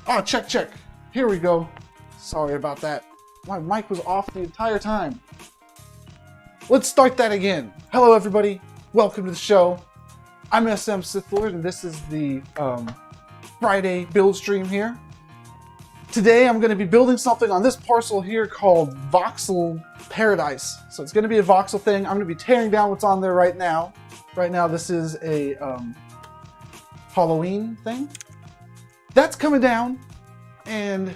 Oh, check, check. Here we go. Sorry about that. My mic was off the entire time. Let's start that again. Hello, everybody. Welcome to the show. I'm SM Sith Lord, and this is the Friday build stream here. Today, I'm going to be building something on this parcel here called Voxel Paradise. So it's going to be a voxel thing. I'm going to be tearing down what's on there right now. Right now, this is a Halloween thing. That's coming down, and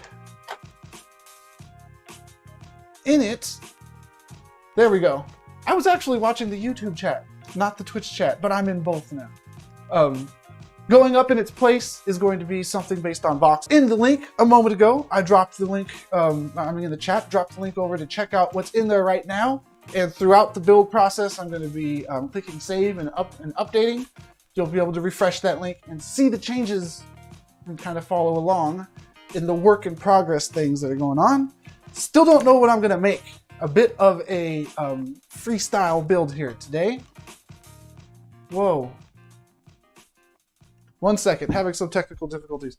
in it, there we go. I was actually watching the YouTube chat, not the Twitch chat, but I'm in both now. Going up in its place is going to be something based on Vox. In the link a moment ago, I dropped the link, in the chat, dropped the link over to check out what's in there right now. And throughout the build process, I'm going to be clicking save and updating. You'll be able to refresh that link and see the changes and kind of follow along in the work in progress things that are going on. Still don't know what I'm going to make. A bit of a freestyle build here today. Whoa. 1 second, having some technical difficulties.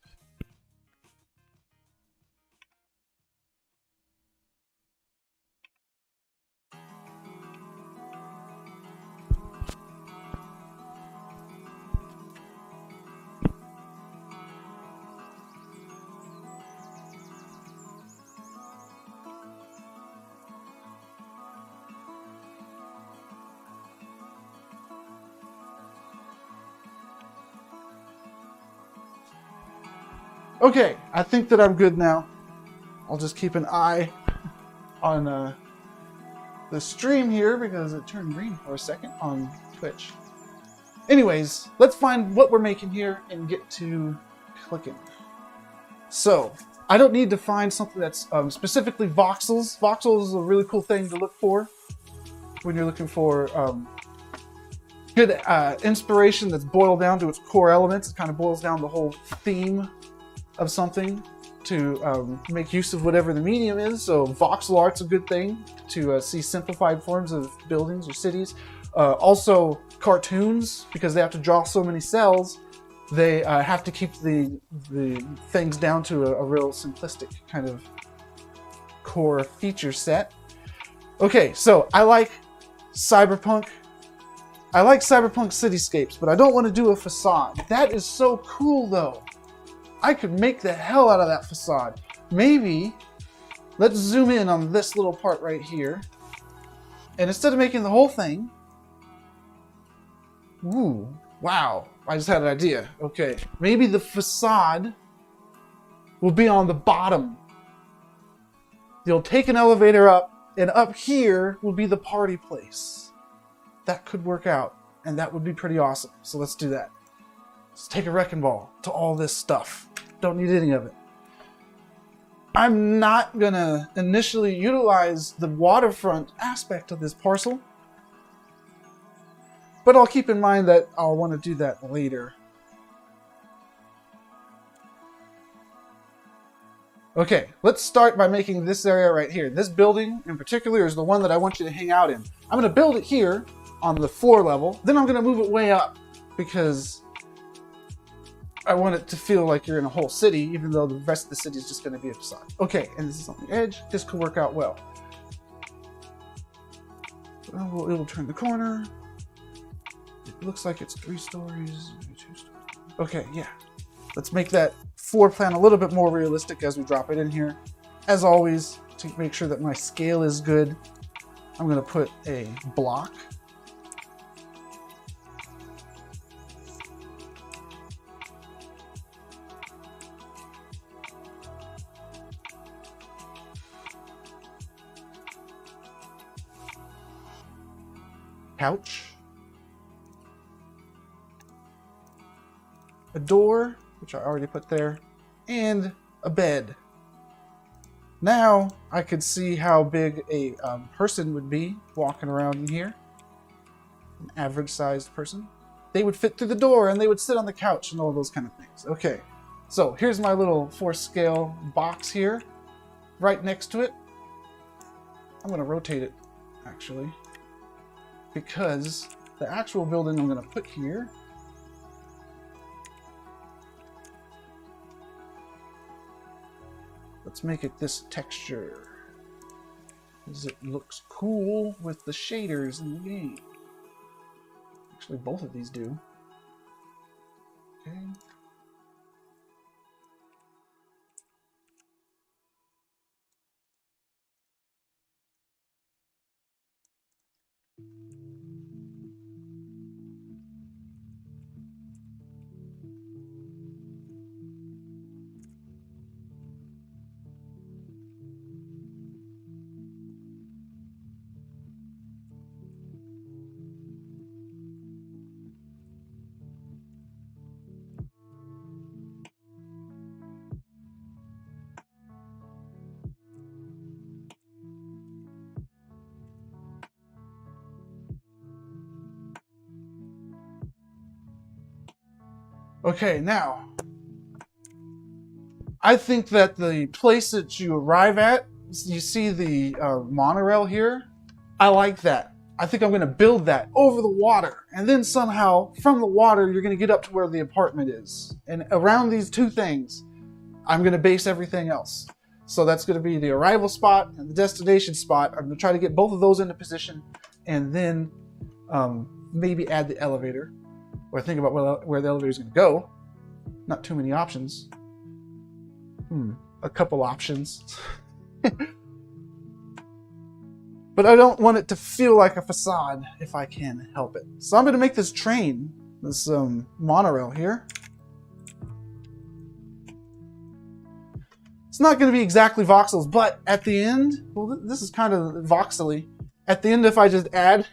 Okay, I think that I'm good now. I'll just keep an eye on the stream here because it turned green for a second on Twitch. Anyways, let's find what we're making here and get to clicking. So, I don't need to find something that's specifically voxels. Voxels is a really cool thing to look for when you're looking for good inspiration that's boiled down to its core elements. It kind of boils down the whole theme of something to make use of whatever the medium is. So voxel art's a good thing to see simplified forms of buildings or cities. Also cartoons, because they have to draw so many cells, they have to keep the things down to a real simplistic kind of core feature set. Okay, so I like cyberpunk. I like cyberpunk cityscapes, but I don't want to do a facade. That is so cool though. I could make the hell out of that facade. Maybe, let's zoom in on this little part right here. And instead of making the whole thing, ooh, wow, I just had an idea. Okay, maybe the facade will be on the bottom. You'll take an elevator up, and up here will be the party place. That could work out, and that would be pretty awesome. So let's do that. Let's take a wrecking ball to all this stuff. Don't need any of it. I'm not gonna initially utilize the waterfront aspect of this parcel, but I'll keep in mind that I'll want to do that later. Okay, let's start by making this area right here. This building in particular is the one that I want you to hang out in. I'm gonna build it here on the floor level, then I'm gonna move it way up because I want it to feel like you're in a whole city, even though the rest of the city is just going to be a facade. Okay, and this is on the edge. This could work out well. It will turn the corner. It looks like it's 3 stories, 2 stories. Okay, yeah. Let's make that floor plan a little bit more realistic as we drop it in here. As always, to make sure that my scale is good, I'm going to put a block. Couch, a door, which I already put there, and a bed. Now I could see how big a person would be walking around in here. An average sized person. They would fit through the door and they would sit on the couch and all those kind of things. Okay, so here's my little 4-scale box here. Right next to it, I'm going to rotate it actually, because the actual building I'm going to put here Let's make it this texture, because it looks cool with the shaders in the game. Actually, both of these do. Okay. Okay, now, I think that the place that you arrive at, you see the monorail here? I like that. I think I'm going to build that over the water. And then somehow, from the water, you're going to get up to where the apartment is. And around these two things, I'm going to base everything else. So that's going to be the arrival spot and the destination spot. I'm going to try to get both of those into position. And then maybe add the elevator. Or think about where the elevator is going to go. Not too many options. A couple options. But I don't want it to feel like a facade if I can help it. So I'm going to make this train, this monorail here. It's not going to be exactly voxels, but at the end, well, this is kind of voxely. At the end, if I just add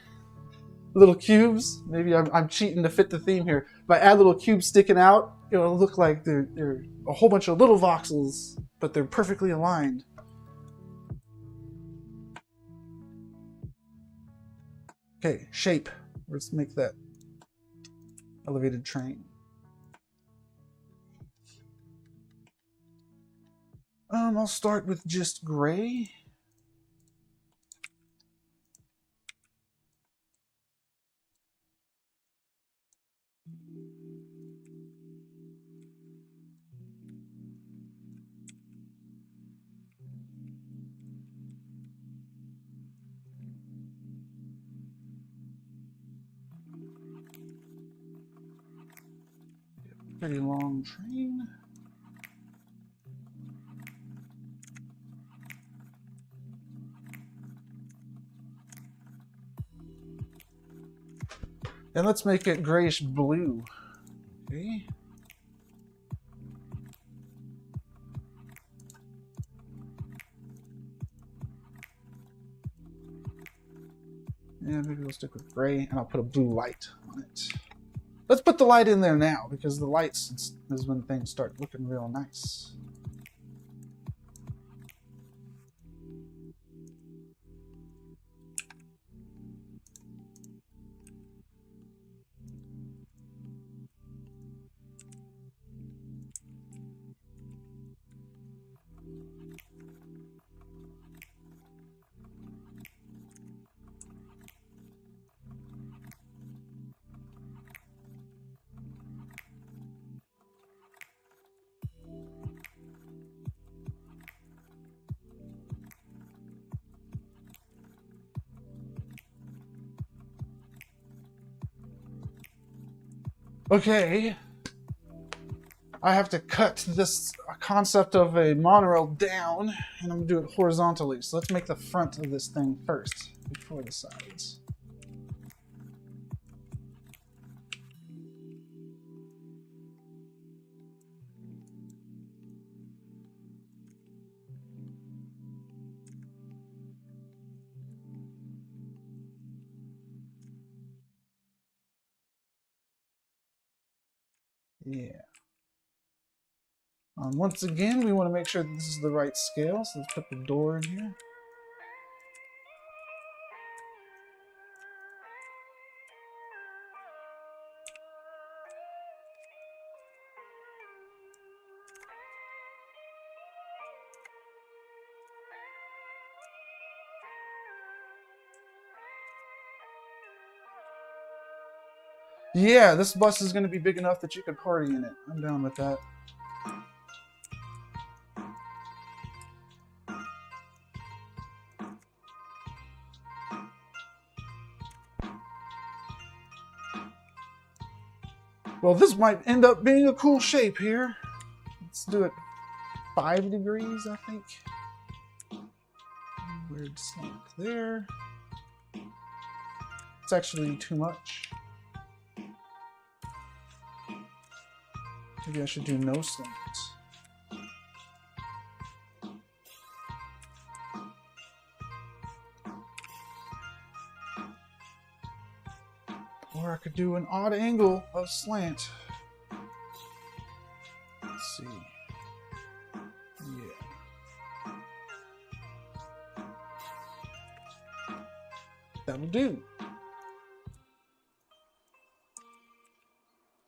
little cubes, maybe I'm cheating to fit the theme here. If I add little cubes sticking out, it'll look like they're a whole bunch of little voxels, but they're perfectly aligned. Okay, shape. Let's make that elevated train. I'll start with just gray. Pretty long train. And let's make it grayish blue. Okay. Yeah, maybe we'll stick with gray, and I'll put a blue light on it. Let's put the light in there now, because the lights is when things start looking real nice. Okay, I have to cut this concept of a monorail down, and I'm going to do it horizontally. So let's make the front of this thing first, before the sides. Yeah. Once again, we want to make sure that this is the right scale, so let's put the door in here. Yeah, this bus is going to be big enough that you could party in it. I'm down with that. Well, this might end up being a cool shape here. Let's do it 5 degrees, I think. Weird slant there. It's actually too much. Maybe I should do no slant. Or I could do an odd angle of slant. Let's see. Yeah. That'll do.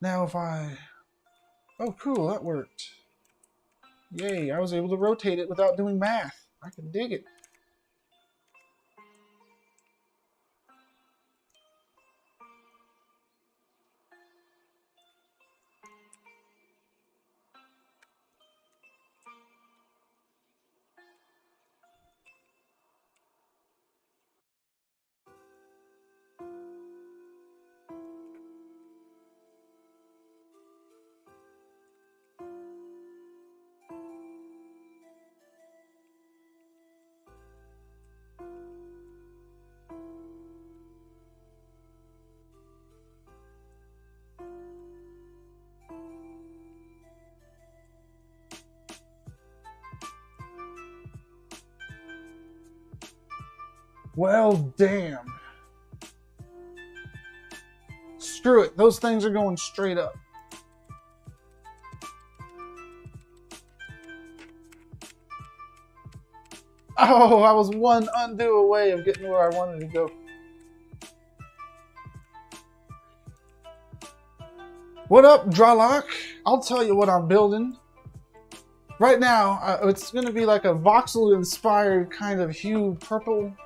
Now if I... Oh, cool, that worked. Yay, I was able to rotate it without doing math. I can dig it. Well, damn. Screw it. Those things are going straight up. Oh, I was one undo away of getting where I wanted to go. What up, Dralock? I'll tell you what I'm building. Right now, it's going to be like a voxel-inspired kind of hue, purple,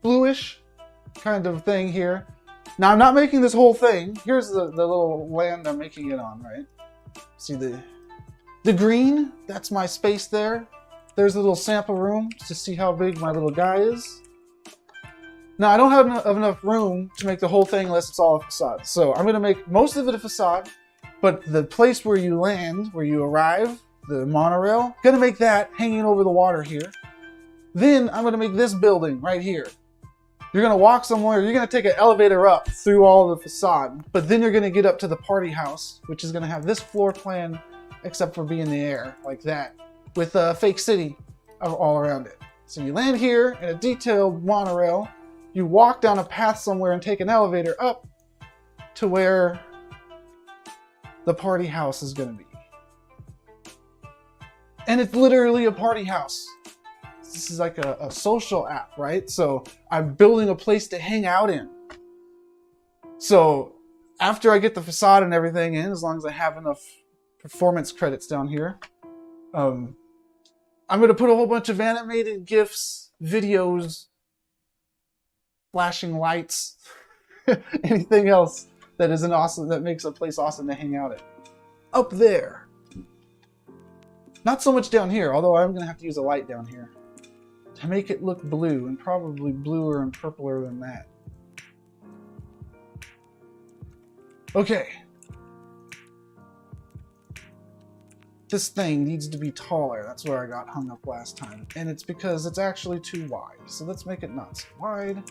bluish kind of thing here. Now, I'm not making this whole thing. Here's the little land I'm making it on, right? See the green? That's my space there. There's a little sample room to see how big my little guy is. Now, I don't have enough room to make the whole thing unless it's all a facade. So I'm going to make most of it a facade, but the place where you land, where you arrive, the monorail, going to make that hanging over the water here. Then I'm going to make this building right here. You're going to walk somewhere, you're going to take an elevator up through all the facade, but then you're going to get up to the party house, which is going to have this floor plan, except for being in the air, like that, with a fake city all around it. So you land here in a detailed monorail, you walk down a path somewhere and take an elevator up to where the party house is going to be. And it's literally a party house. This is like a social app, right? So I'm building a place to hang out in. So after I get the facade and everything in, as long as I have enough performance credits down here, I'm going to put a whole bunch of animated GIFs, videos, flashing lights, anything else that is that makes a place awesome to hang out at. Up there. Not so much down here, although I'm going to have to use a light down here to make it look blue, and probably bluer and purpler than that. Okay. This thing needs to be taller. That's where I got hung up last time. And it's because it's actually too wide. So let's make it not so wide.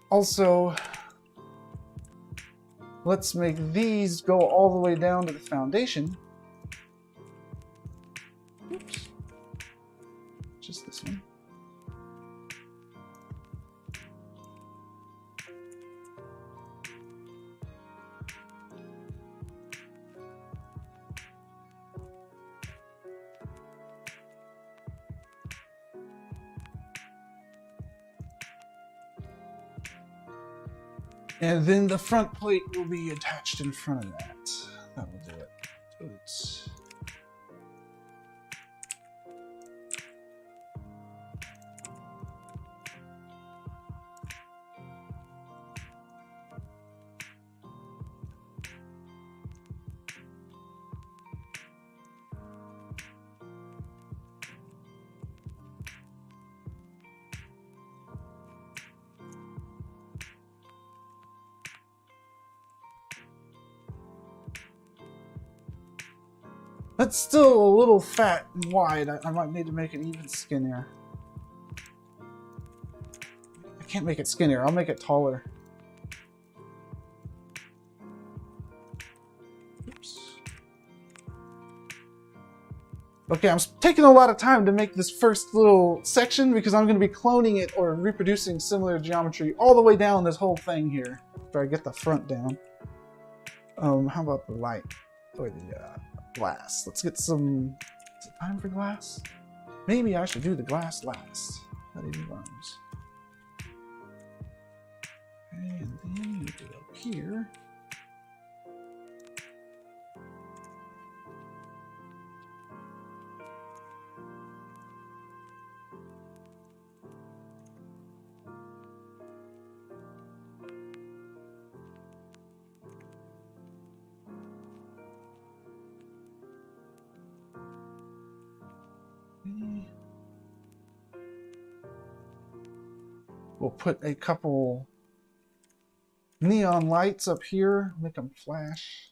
Also, let's make these go all the way down to the foundation. Oops. Just this one. And then the front plate will be attached in front of that. That will do it. Oops. That's still a little fat and wide. I might need to make it even skinnier. I can't make it skinnier. I'll make it taller. Oops. Okay, I'm taking a lot of time to make this first little section because I'm going to be cloning it or reproducing similar geometry all the way down this whole thing here after I get the front down. How about the light or the glass? Let's get some. Is it time for glass? Maybe I should do the glass last. That even rhymes. And then you get up here. We'll put a couple neon lights up here, make them flash.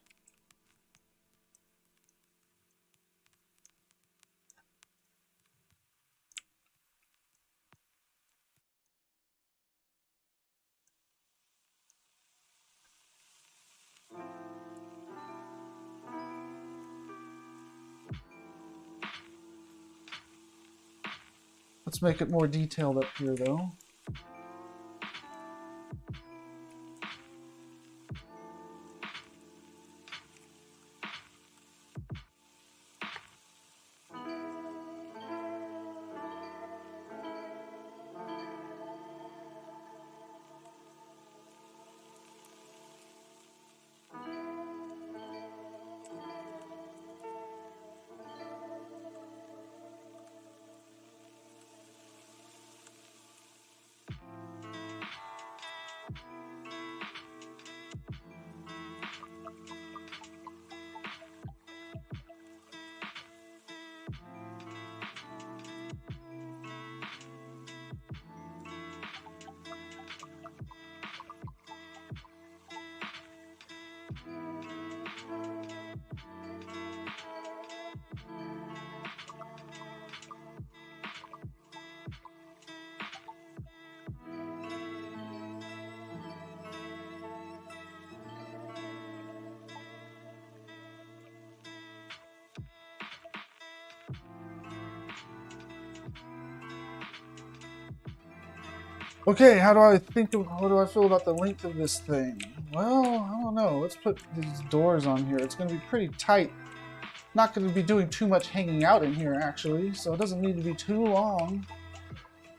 Let's make it more detailed up here though. Okay, how do I feel about the length of this thing? Well, I don't know. Let's put these doors on here. It's going to be pretty tight. Not going to be doing too much hanging out in here, actually, so it doesn't need to be too long.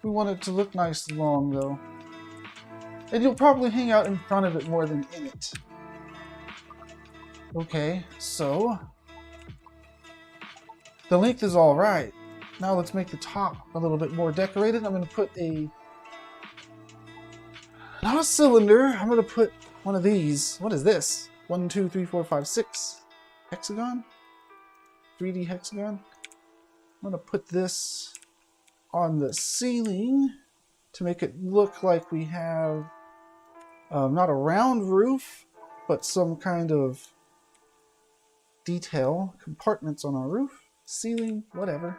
We want it to look nice and long, though. And you'll probably hang out in front of it more than in it. Okay, so the length is all right. Now let's make the top a little bit more decorated. I'm going to put not a cylinder. I'm going to put one of these. What is this? 1, 2, 3, 4, 5, 6 hexagon? 3D hexagon? I'm going to put this on the ceiling to make it look like we have not a round roof, but some kind of detail, compartments on our roof, ceiling, whatever.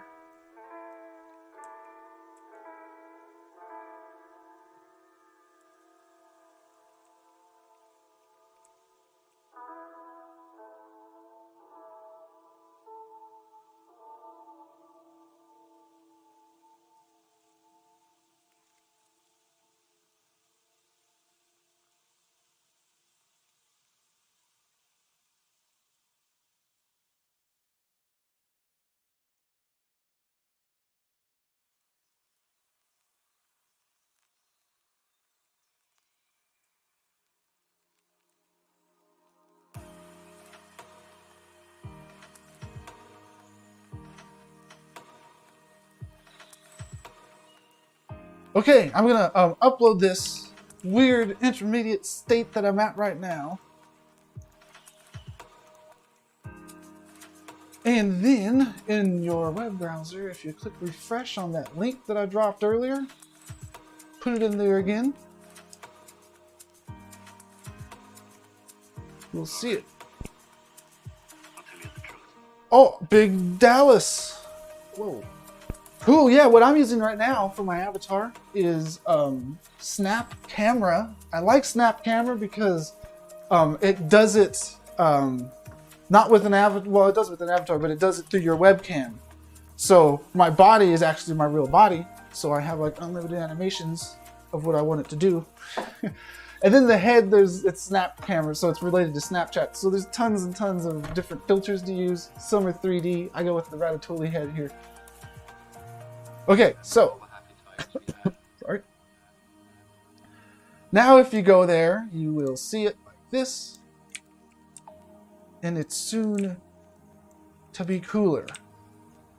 Okay, I'm gonna upload this weird intermediate state that I'm at right now. And then in your web browser, if you click refresh on that link that I dropped earlier, put it in there again, you'll see it. I'll tell you the truth. Oh, Big Dallas. Whoa. Cool, yeah, what I'm using right now for my avatar is Snap Camera. I like Snap Camera because it does it not with an avatar, well, it does with an avatar, but it does it through your webcam. So my body is actually my real body, so I have like unlimited animations of what I want it to do. And then the head, it's Snap Camera, so it's related to Snapchat. So there's tons and tons of different filters to use. Some are 3D. I go with the Ratatouille head here. Okay, so, sorry. Now if you go there, you will see it like this. And it's soon to be cooler.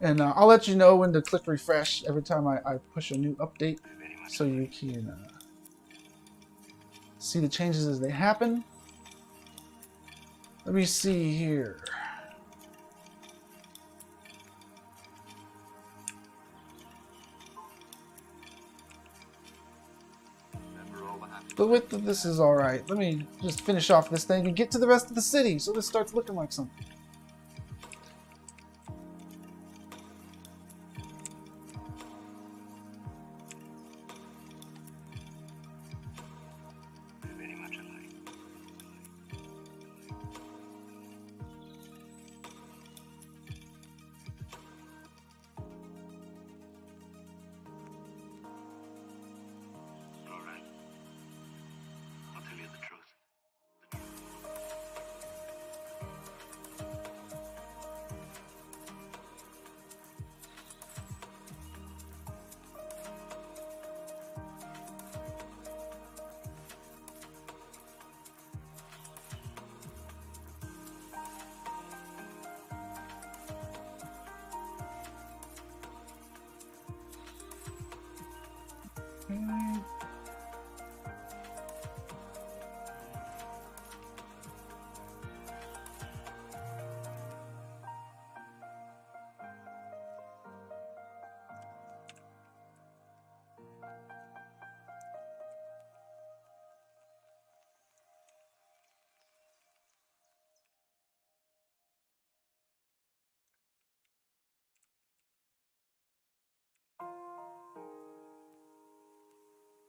And I'll let you know when to click refresh every time I push a new update, so you can see the changes as they happen. Let me see here. The width of this is alright. Let me just finish off this thing and get to the rest of the city so this starts looking like something.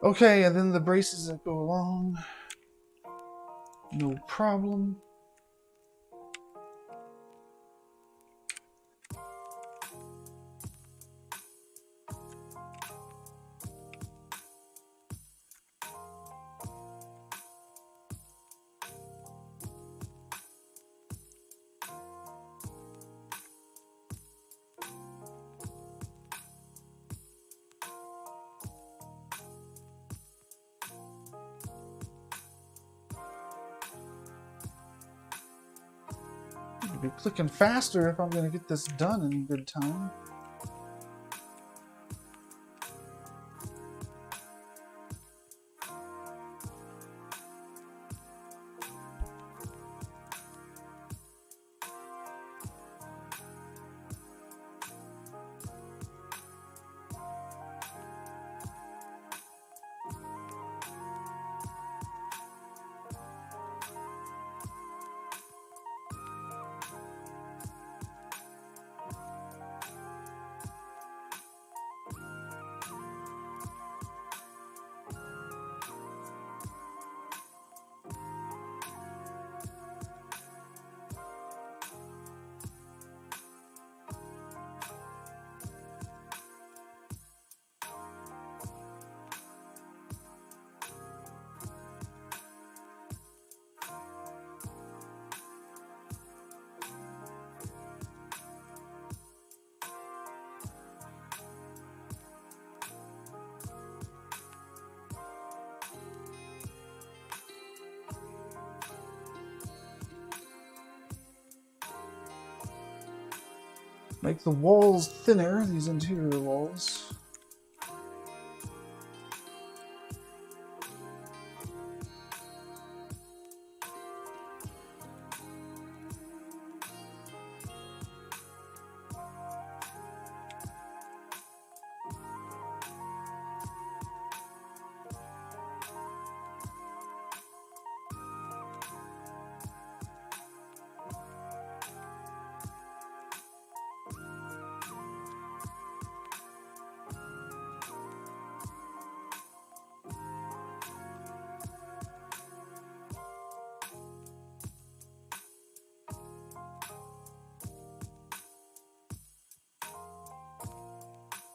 Okay, and then the braces that go along. No problem. Be clicking faster if I'm going to get this done in good time. Make the walls thinner, these interior walls.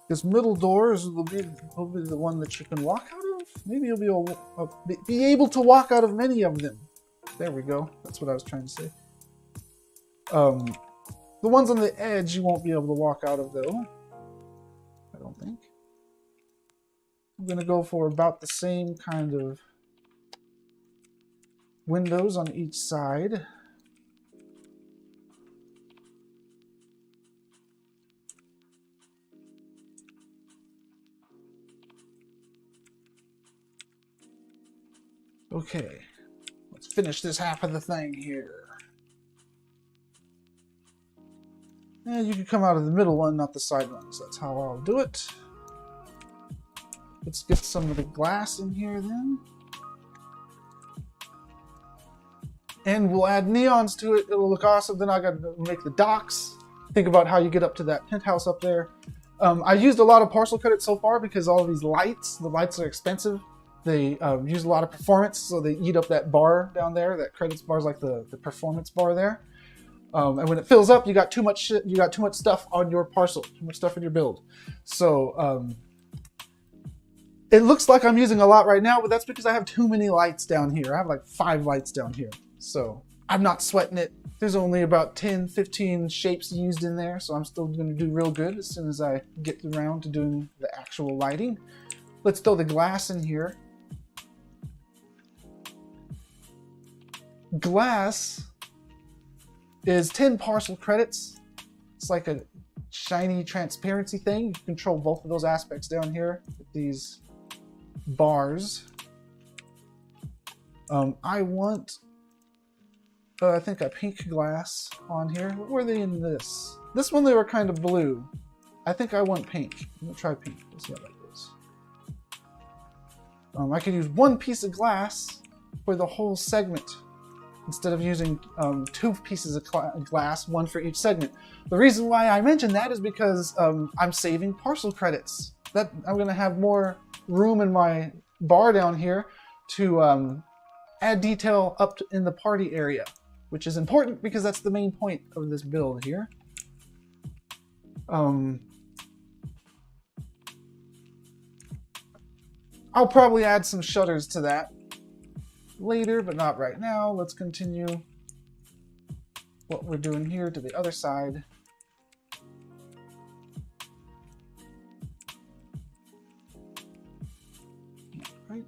This middle door will be the one that you can walk out of. Maybe you'll be able to walk out of many of them. There we go. That's what I was trying to say. The ones on the edge you won't be able to walk out of though. I don't think. I'm going to go for about the same kind of windows on each side. Okay, let's finish this half of the thing here. And you can come out of the middle one, not the side ones. That's how I'll do it. Let's get some of the glass in here then. And we'll add neons to it. It'll look awesome. Then I got to make the docks. Think about how you get up to that penthouse up there. I used a lot of parcel credits so far because all of these lights, the lights are expensive. They use a lot of performance, so they eat up that bar down there. That credits bar is like the performance bar there. And when it fills up, you got too much shit. You got too much stuff on your parcel, too much stuff in your build. So it looks like I'm using a lot right now, but that's because I have too many lights down here. I have like 5 lights down here, so I'm not sweating it. There's only about 10, 15 shapes used in there, so I'm still going to do real good as soon as I get around to doing the actual lighting. Let's throw the glass in here. Glass is 10 parcel credits. It's like a shiny transparency thing. You can control both of those aspects down here with these bars. I want, I think a pink glass on here. What were they in this? This one they were kind of blue. I think I want pink. I'm gonna try pink. Let's see how that goes. I could use one piece of glass for the whole segment, instead of using 2 pieces of glass, one for each segment. The reason why I mentioned that is because I'm saving parcel credits. That I'm going to have more room in my bar down here to add detail up in the party area, which is important because that's the main point of this build here. I'll probably add some shutters to that later, but not right now. Let's continue what we're doing here to the other side. Right.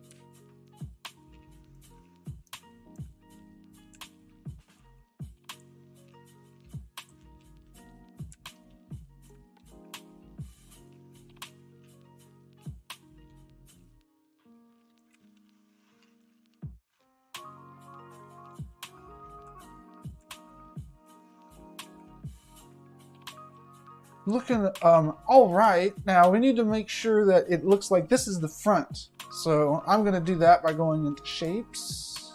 Looking all right. Now we need to make sure that it looks like this is the front. So I'm going to do that by going into shapes.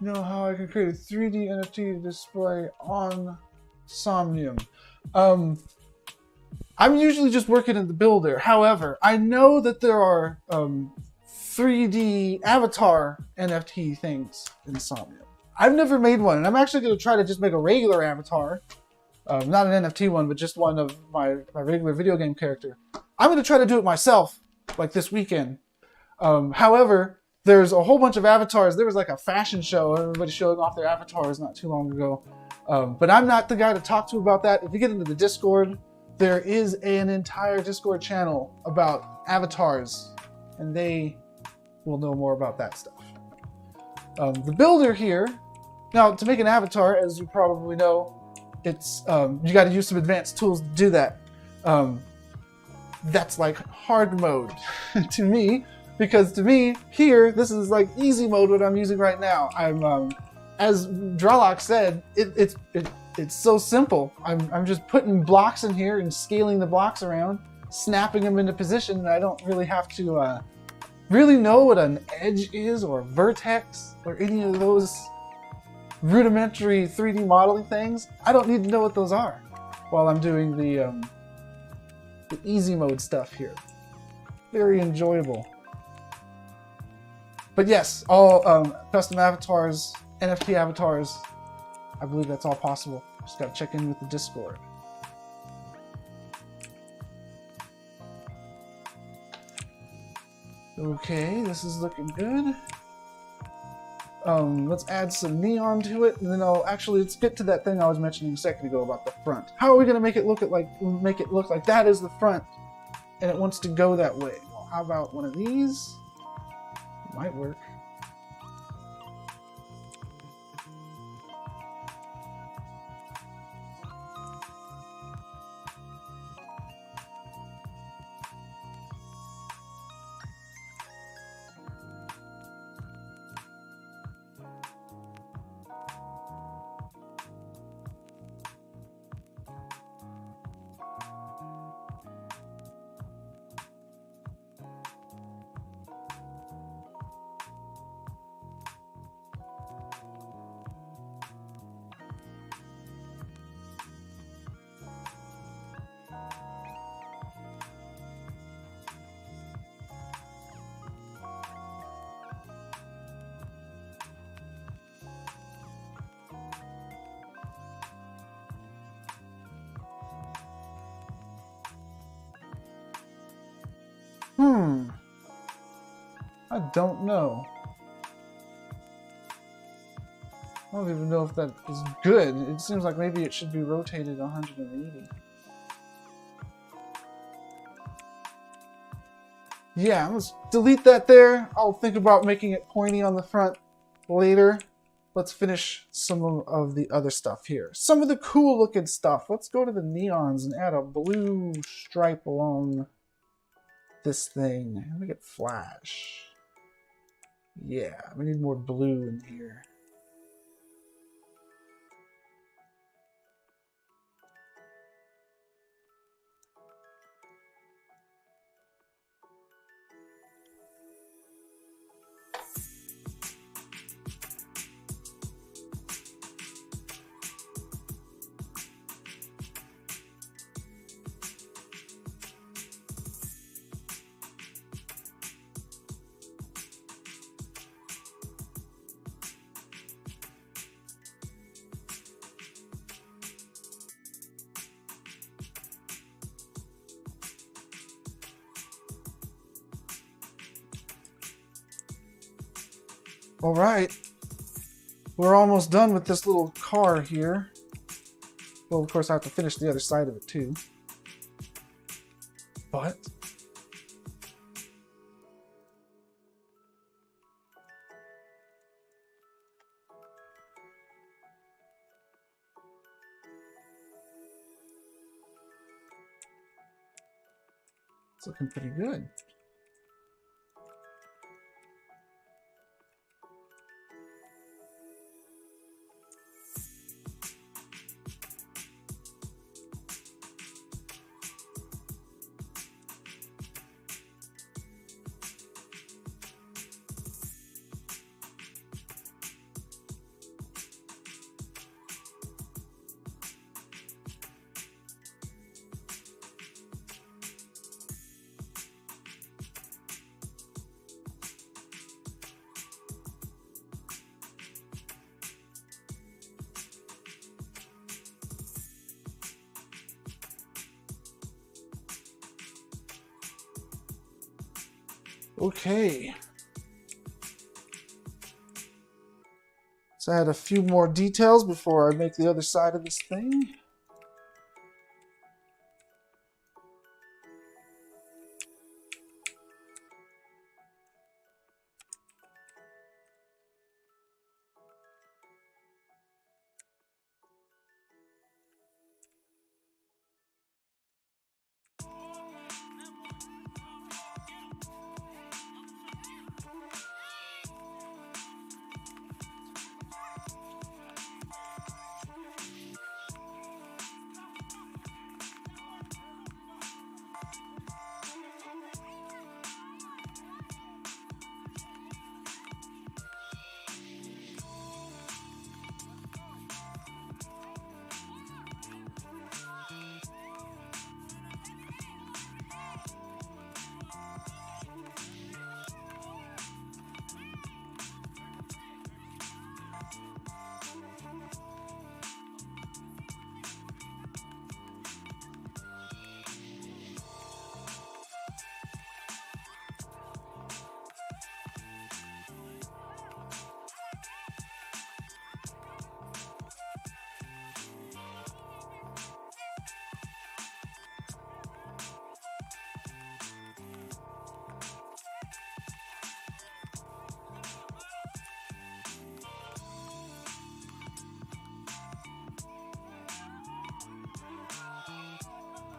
You know how I can create a 3D NFT display on Somnium. I'm usually just working in the builder. However, I know that there are 3D avatar NFT things in Somnium. I've never made one, and I'm actually going to try to just make a regular avatar. Not an NFT one, but just one of my regular video game character. I'm going to try to do it myself, like this weekend. However, there's a whole bunch of avatars. There was like a fashion show, everybody showing off their avatars not too long ago. But I'm not the guy to talk to about that. If you get into the Discord, there is an entire Discord channel about avatars, and they will know more about that stuff. The builder here, now to make an avatar, as you probably know, it's you got to use some advanced tools to do that. That's like hard mode to me, because to me here this is like easy mode, what I'm using right now. I'm as Dralok said, it's so simple. I'm just putting blocks in here and scaling the blocks around, snapping them into position, and I don't really have to really know what an edge is or vertex or any of those rudimentary 3D modeling things. I don't need to know what those are while I'm doing the easy mode stuff here. Very enjoyable. But yes, all custom avatars, NFT avatars, I believe that's all possible. Just gotta check in with the Discord. Okay, this is looking good. Let's add some neon to it, and then let's get to that thing I was mentioning a second ago about the front. How are we gonna make it look like that is the front, and it wants to go that way? Well, how about one of these? Might work. I don't know. I don't even know if that is good. It seems like maybe it should be rotated 180. Yeah, let's delete that there. I'll think about making it pointy on the front later. Let's finish some of the other stuff here. Some of the cool looking stuff. Let's go to the neons and add a blue stripe along this thing. Make it flash. Yeah, we need more blue in here. All right, we're almost done with this little car here. Well, of course, I have to finish the other side of it too. But it's looking pretty good. Okay. Let's add a few more details before I make the other side of this thing.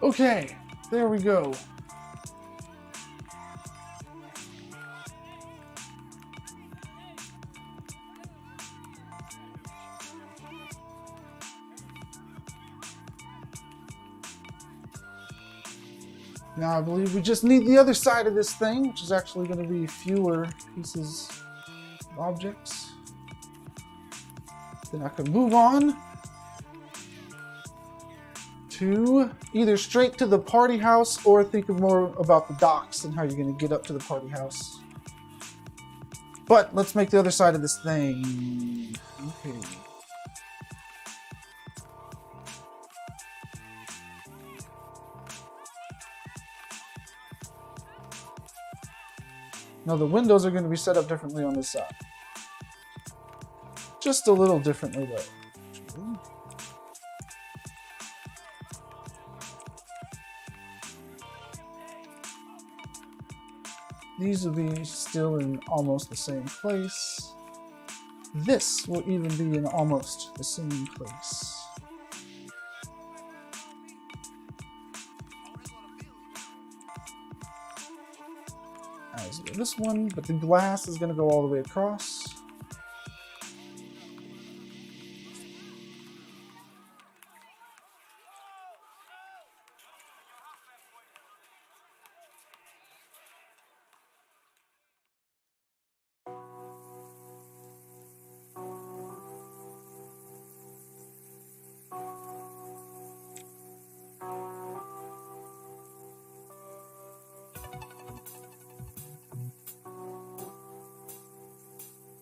Okay, there we go. Now I believe we just need the other side of this thing, which is actually going to be fewer pieces of objects. Then I can move on to either straight to the party house or think more about the docks and how you're going to get up to the party house. But let's make the other side of this thing. Okay. Now the windows are going to be set up differently on this side. Just a little differently though. These will be still in almost the same place. This will even be in almost the same place. As with this one, but the glass is going to go all the way across.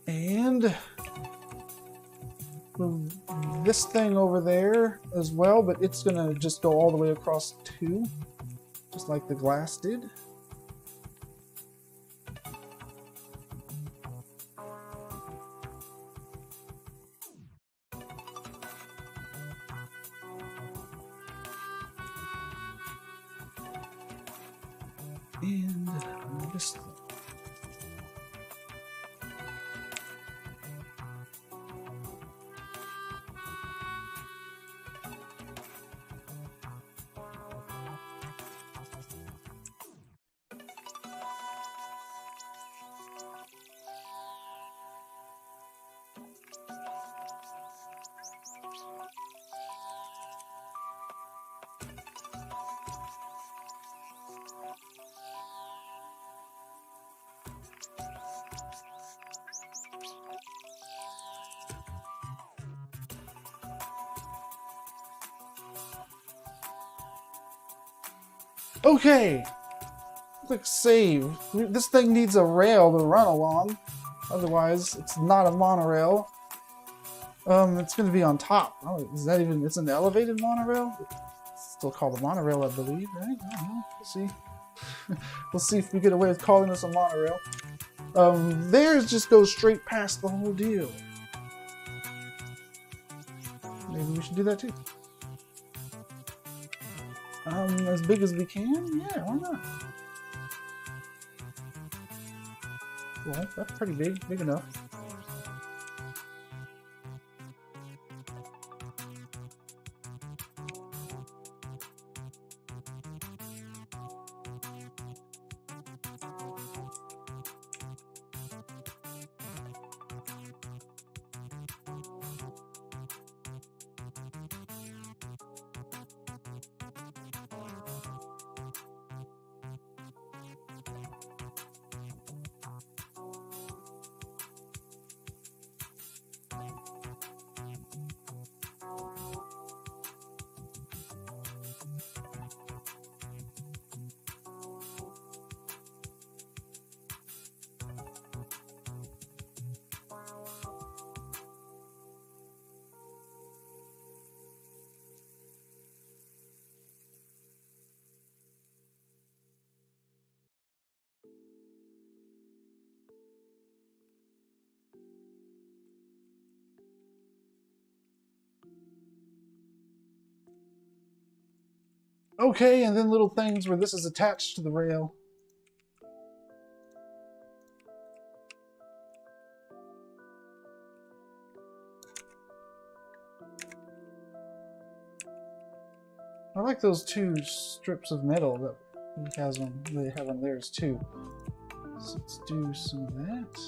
And this thing over there as well, but it's gonna just go all the way across too, just like the glass did. And this thing. Okay, click save. This thing needs a rail to run along, otherwise it's not a monorail. It's going to be on top. Oh, is that even? It's an elevated monorail. It's still called a monorail, I believe, right? I don't know. We'll see. We'll see if we get away with calling this a monorail. Theirs just goes straight past the whole deal. Maybe we should do that too. As big as we can? Yeah, why not? Well, that's pretty big enough. Okay, and then little things where this is attached to the rail. I like those two strips of metal that he has on. They have on theirs too. So let's do some of that.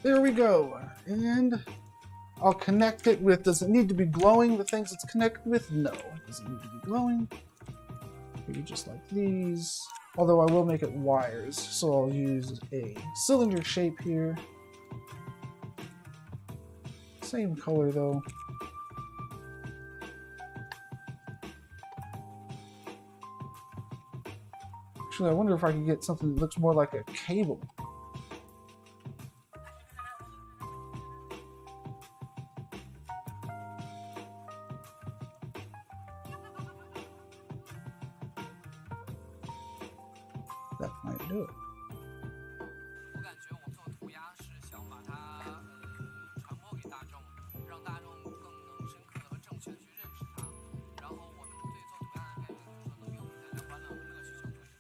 There we go. And I'll connect it with, does it need to be glowing, the things it's connected with? No, it doesn't need to be glowing. Maybe just like these. Although I will make it wires, so I'll use a cylinder shape here. Same color though. Actually, I wonder if I can get something that looks more like a cable. That might do it. 我感觉我做涂鸦是想把它传播给大众，让大众更能深刻的和正确的去认识它。然后我们对做涂鸦的概念就是说能给我们带来欢乐和乐趣就可以。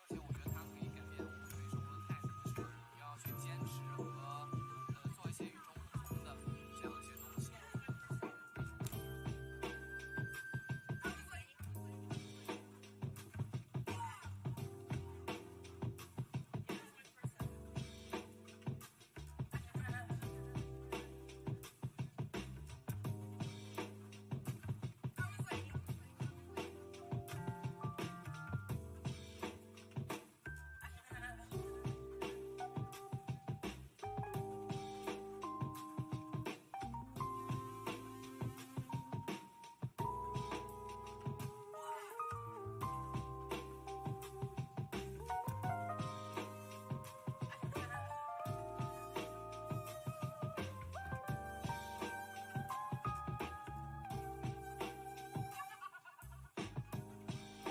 而且我觉得它可以改变我们对生活的态度，就是你要去坚持和做一些与众不同的这样一些东西。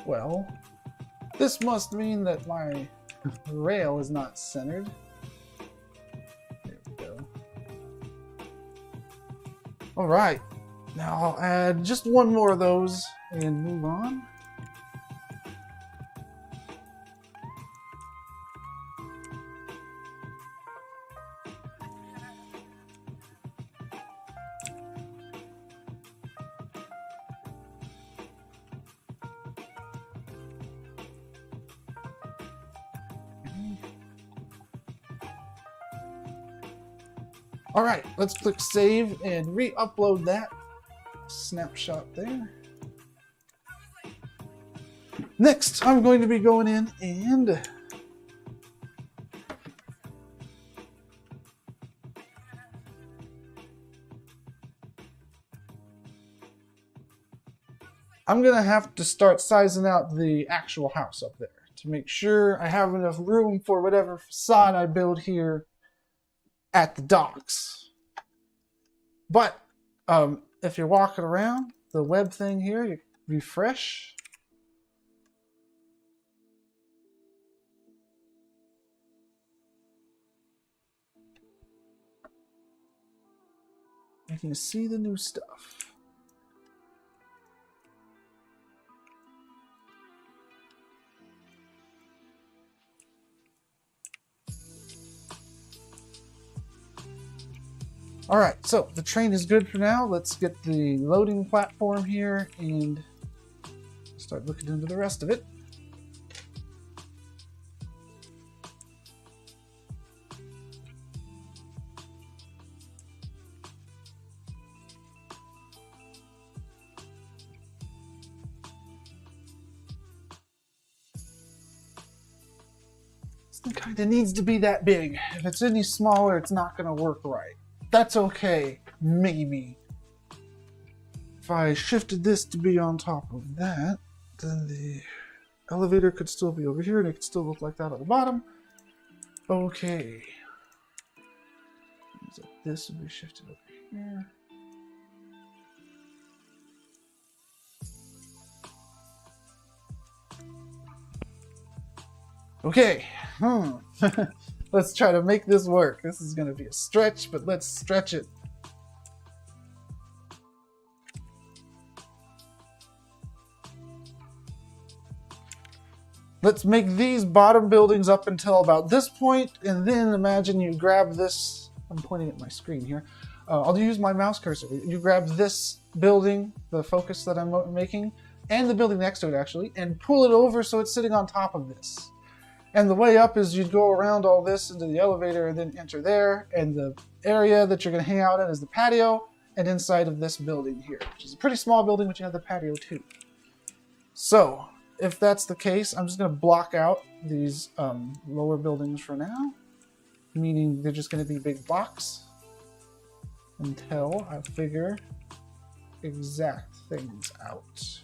Well, this must mean that my rail is not centered. There we go. All right, now I'll add just one more of those and move on. All right, let's click save and re-upload that snapshot there. Next, I'm going to be going in and I'm going to have to start sizing out the actual house up there to make sure I have enough room for whatever facade I build here at the docks. But if you're walking around, the web thing here, you refresh. You can see the new stuff. All right, so the train is good for now. Let's get the loading platform here and start looking into the rest of it. It kind of needs to be that big. If it's any smaller, it's not going to work right. That's okay, maybe. If I shifted this to be on top of that, then the elevator could still be over here and it could still look like that at the bottom. Okay. So this will be shifted over here. Okay. Let's try to make this work. This is going to be a stretch, but let's stretch it. Let's make these bottom buildings up until about this point, and then imagine you grab this. I'm pointing at my screen here. I'll use my mouse cursor. You grab this building, the focus that I'm making, and the building next to it actually, and pull it over so it's sitting on top of this. And the way up is you'd go around all this into the elevator and then enter there. And the area that you're going to hang out in is the patio and inside of this building here, which is a pretty small building, but you have the patio too. So if that's the case, I'm just going to block out these lower buildings for now, meaning they're just going to be big blocks until I figure exact things out.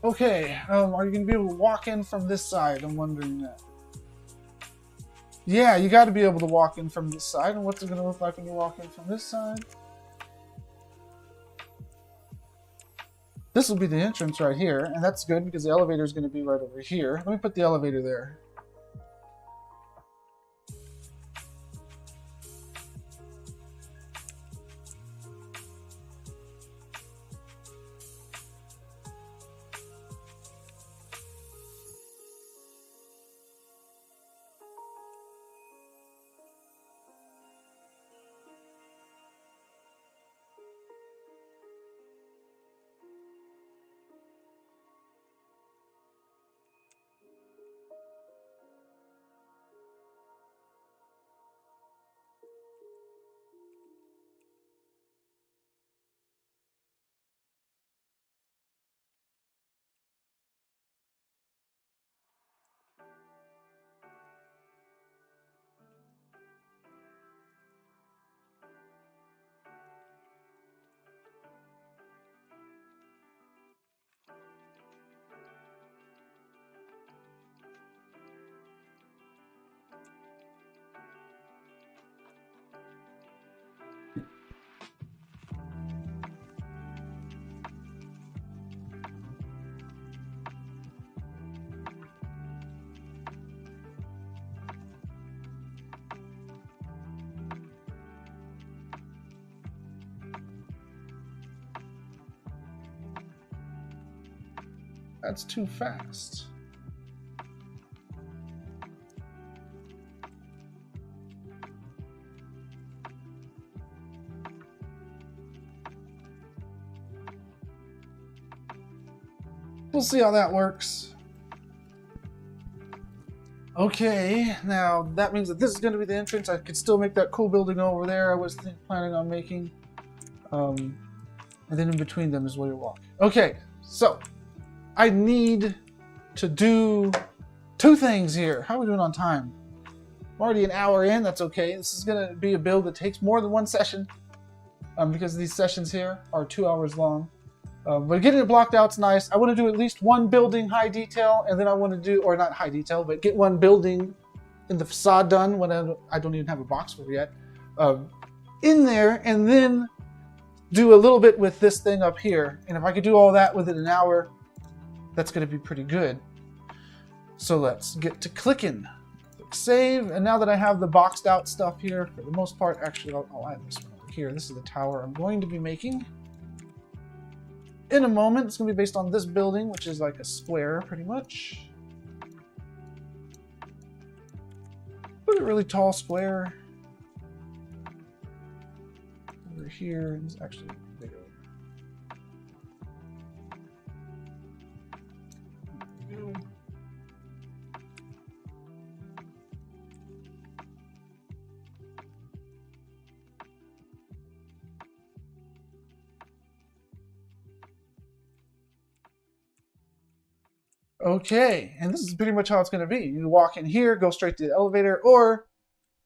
Okay, are you going to be able to walk in from this side? I'm wondering that. Yeah, you got to be able to walk in from this side. And what's it going to look like when you walk in from this side? This will be the entrance right here, and that's good because the elevator is going to be right over here. Let me put the elevator there. That's too fast. We'll see how that works. Okay, now that means that this is going to be the entrance. I could still make that cool building over there I was planning on making. And then in between them is where you walk. Okay, so I need to do 2 things here. How are we doing on time? I'm already an hour in. That's okay. This is going to be a build that takes more than 1 session because these sessions here are 2 hours long. But getting it blocked out's nice. I want to do at least 1 building high detail, and then I want to do, or not high detail, but get 1 building in the facade done when I don't even have a box for it yet. In there, and then do a little bit with this thing up here. And if I could do all that within an hour, that's going to be pretty good. So let's get to clicking. Click save, and now that I have the boxed out stuff here, for the most part, actually I'll add this one over here. This is the tower I'm going to be making. In a moment, it's going to be based on this building, which is like a square, pretty much. Put a really tall square. Over here, it's actually bigger. There we go. Okay, and this is pretty much how it's going to be. You walk in here, go straight to the elevator, or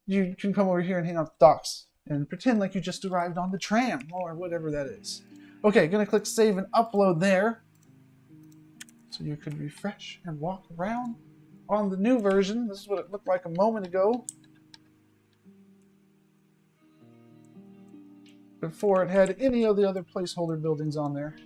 you can come over here and hang out at the docks and pretend like you just arrived on the tram or whatever that is. Okay, going to click save and upload there. So you could refresh and walk around on the new version. This is what it looked like a moment ago. Before it had any of the other placeholder buildings on there.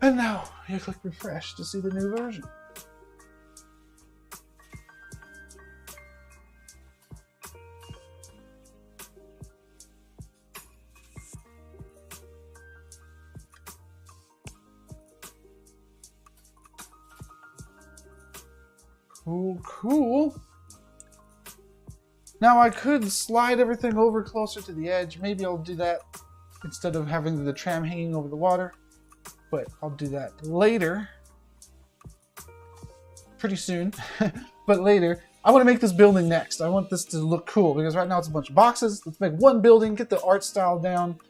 And now you click refresh to see the new version. Cool, cool. Now I could slide everything over closer to the edge. Maybe I'll do that instead of having the tram hanging over the water. But I'll do that later. Pretty soon, but later. I want to make this building next. I want this to look cool because right now it's a bunch of boxes. Let's make one building, get the art style down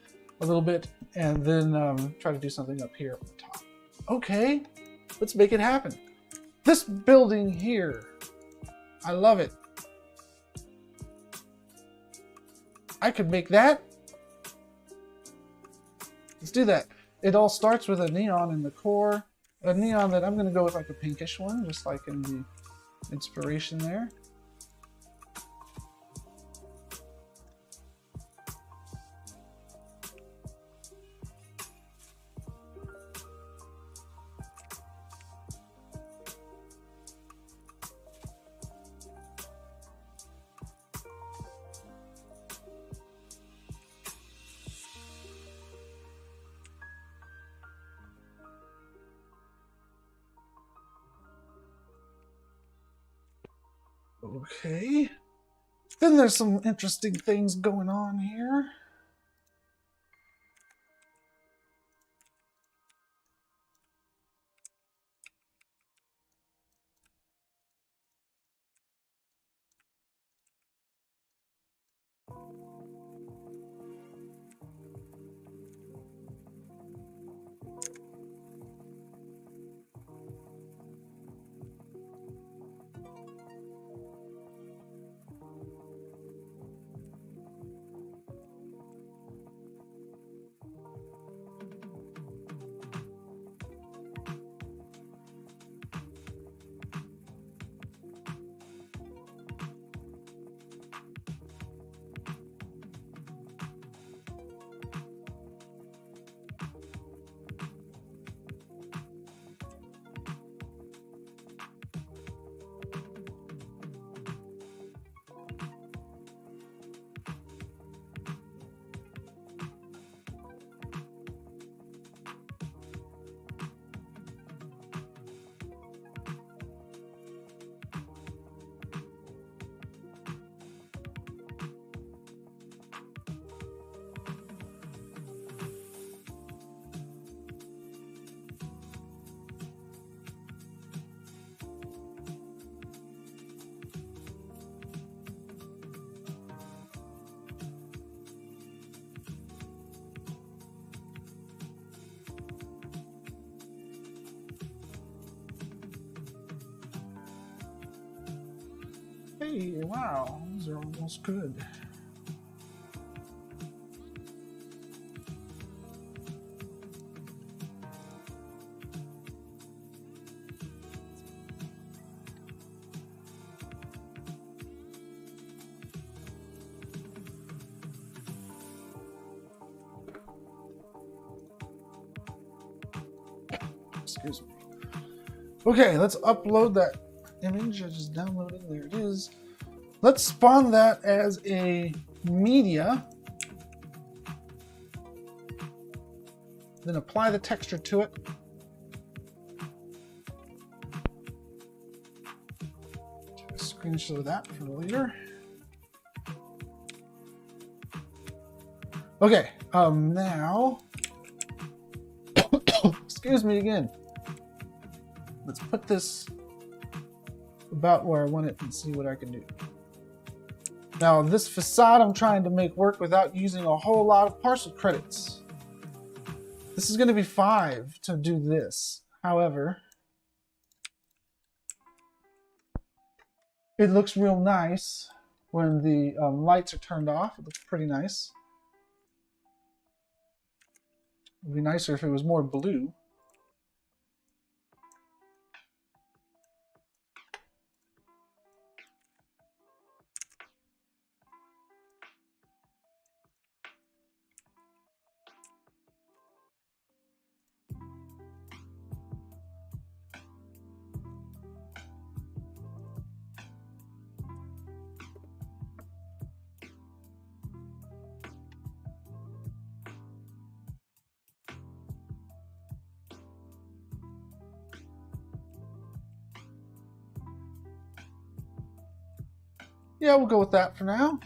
a little bit, and then try to do something up here at the top. Okay, let's make it happen. This building here, I love it. I could make that. Let's do that. It all starts with a neon in the core. A neon that I'm going to go with like a pinkish one, just like in the inspiration there. Okay. Then there's some interesting things going on here. Hey, wow, these are almost good. Excuse me. Okay, let's upload that image. I just downloaded. There it is. Let's spawn that as a media. Then apply the texture to it. Take a screenshot of that for later. Okay, now, excuse me again. Let's put this about where I want it and see what I can do. Now, this facade I'm trying to make work without using a whole lot of parcel credits. This is going to be 5 to do this. However, it looks real nice when the lights are turned off. It looks pretty nice. It would be nicer if it was more blue. Yeah, we'll go with that for now.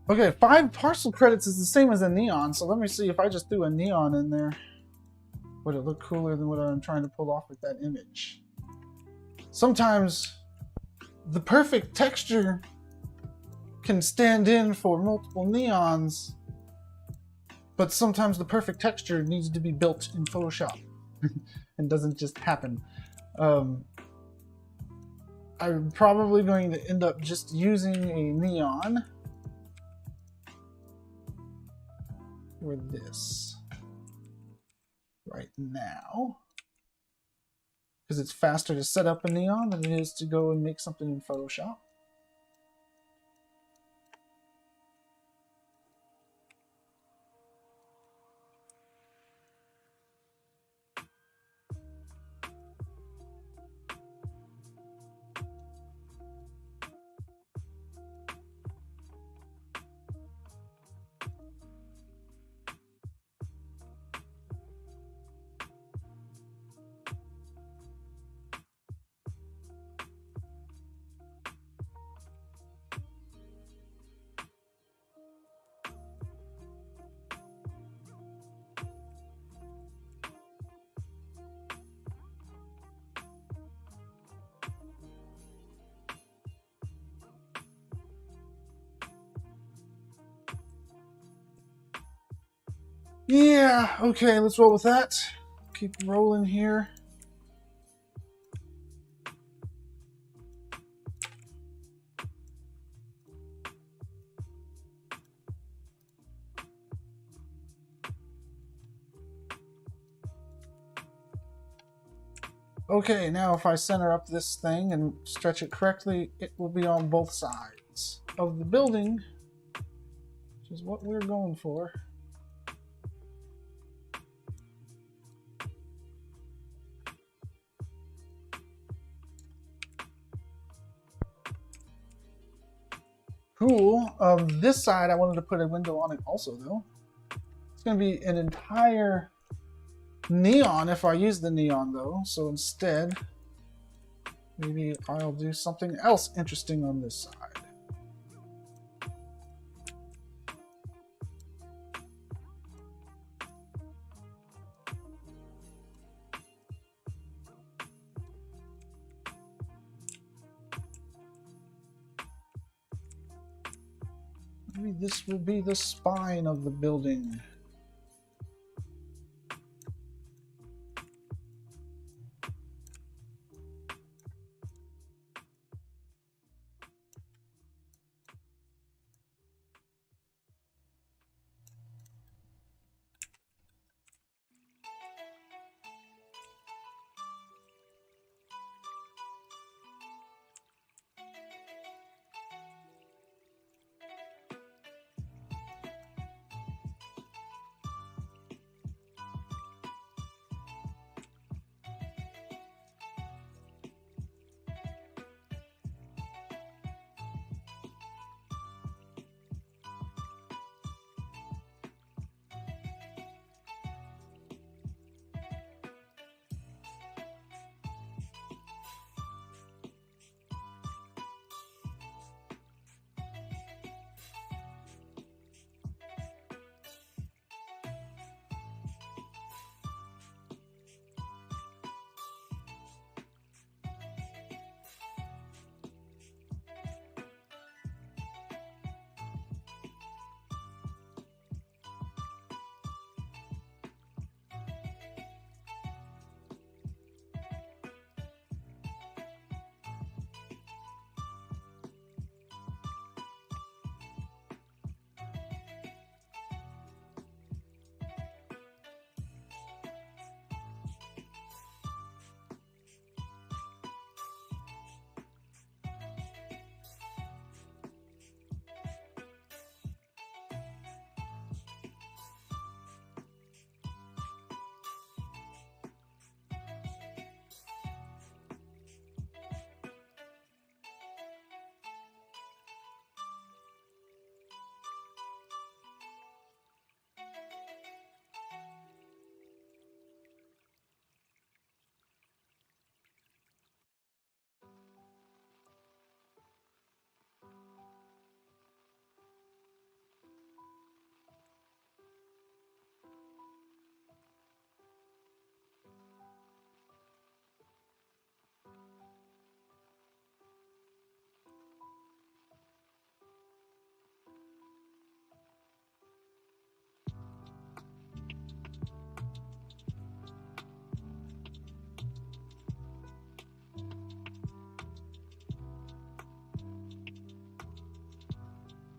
Okay, 5 parcel credits is the same as a neon, so let me see if I just threw a neon in there. Would it look cooler than what I'm trying to pull off with that image? Sometimes the perfect texture can stand in for multiple neons, but sometimes the perfect texture needs to be built in Photoshop and doesn't just happen. I'm probably going to end up just using a neon for this right now, because it's faster to set up a neon than it is to go and make something in Photoshop. Yeah, okay, let's roll with that. Keep rolling here. Okay, now if I center up this thing and stretch it correctly, it will be on both sides of the building, which is what we're going for. Cool. This side, I wanted to put a window on it also, though. It's going to be an entire neon if I use the neon, though. So instead, maybe I'll do something else interesting on this side. Maybe this will be the spine of the building.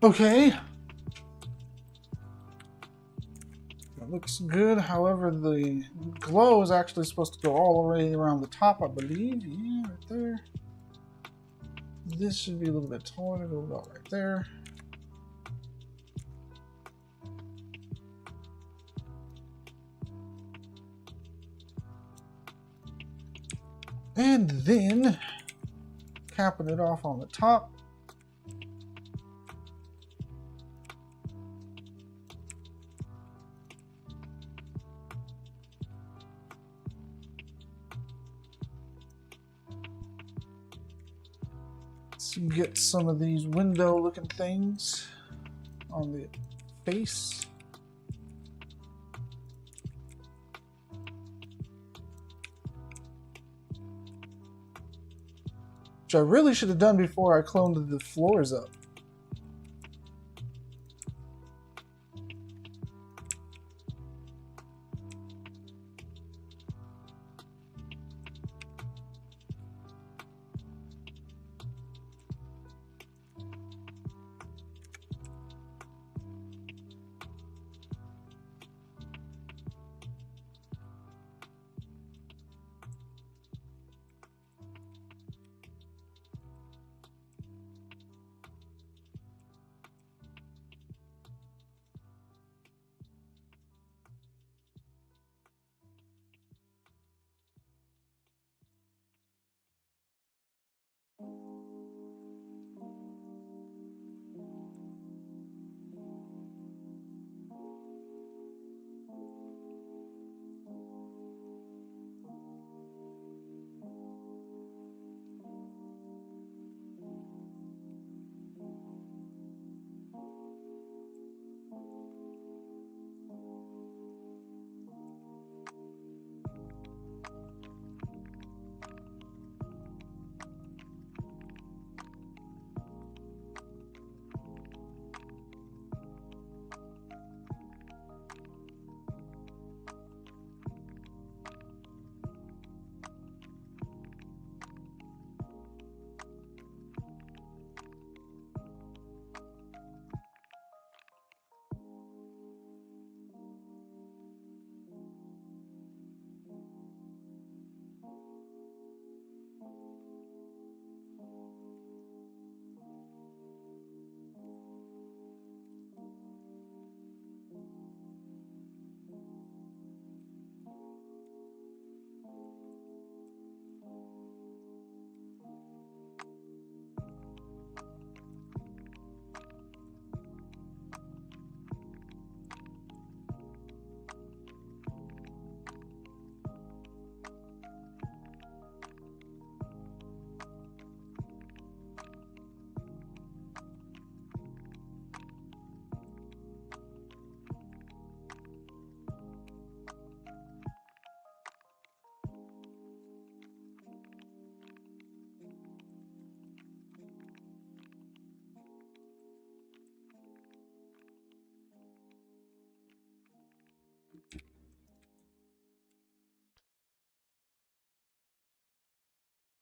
Okay. That looks good. However, the glow is actually supposed to go all the way around the top, I believe. Yeah, right there. This should be a little bit taller to go about right there. And then capping it off on the top. Let's get some of these window looking things on the face. Which I really should have done before I cloned the floors up.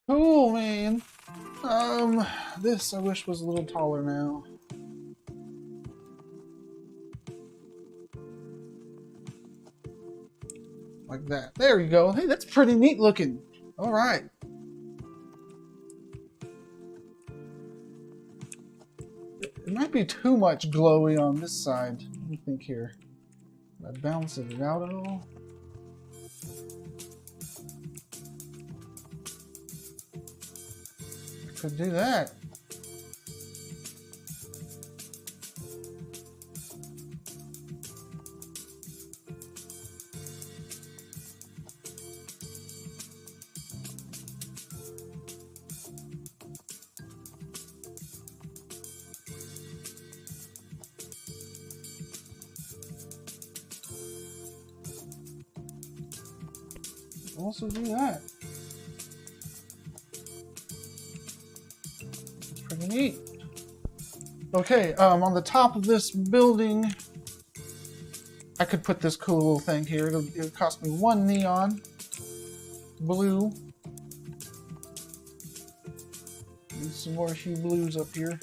Cool, man. This I wish was a little taller now. Like that. There you go. Hey, that's pretty neat looking. All right. It might be too much glowy on this side. Let me think here. I balance it out at all? I could do that. Also do that. It's pretty neat. Okay, on the top of this building, I could put this cool little thing here. It'll cost me 1 neon blue. Need some more hue blues up here.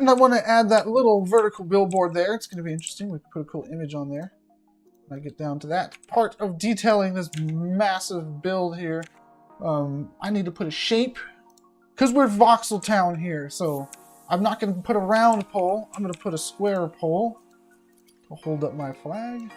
And I want to add that little vertical billboard there. It's going to be interesting. We can put a cool image on there. When I get down to that part of detailing this massive build here, I need to put a shape. Because we're Voxel Town here, so I'm not going to put a round pole. I'm going to put a square pole to hold up my flag.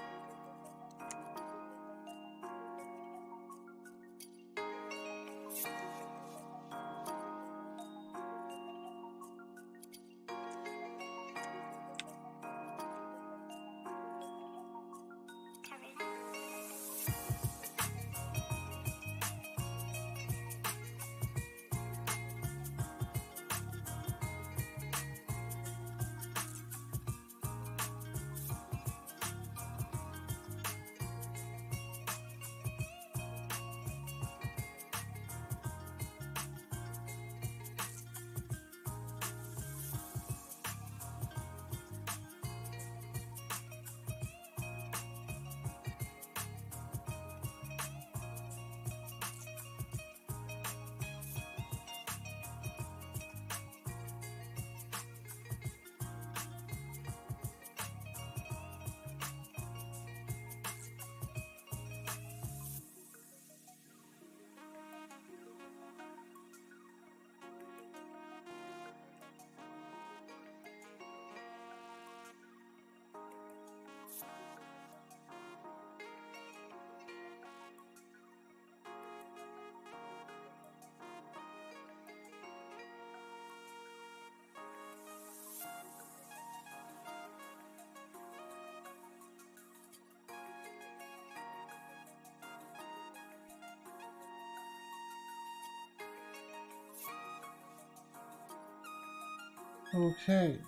Okay.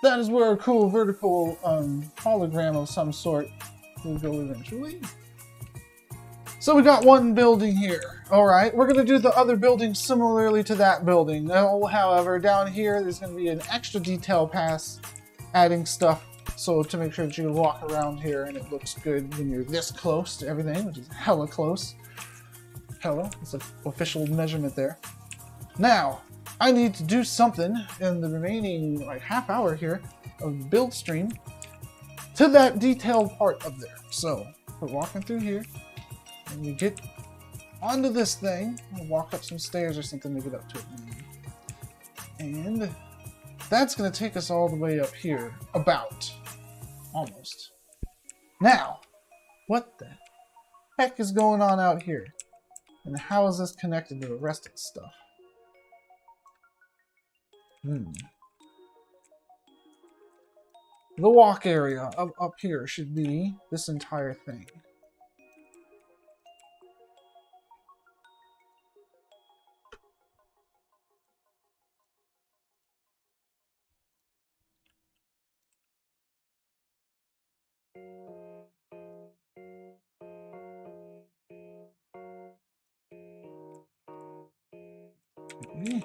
That is where a cool vertical hologram of some sort will go eventually. So we got one building here. Alright, we're going to do the other building similarly to that building. Now, however, down here there's going to be an extra detail pass adding stuff so to make sure that you can walk around here and it looks good when you're this close to everything, which is hella close. Hella, it's an official measurement there. Now, I need to do something in the remaining like half hour here of build stream to that detailed part up there. So we're walking through here and we get onto this thing. We'll walk up some stairs or something to get up to it. And that's going to take us all the way up here, about, almost. Now, what the heck is going on out here? And how is this connected to the rest of the stuff? The walk area up here should be this entire thing. Okay.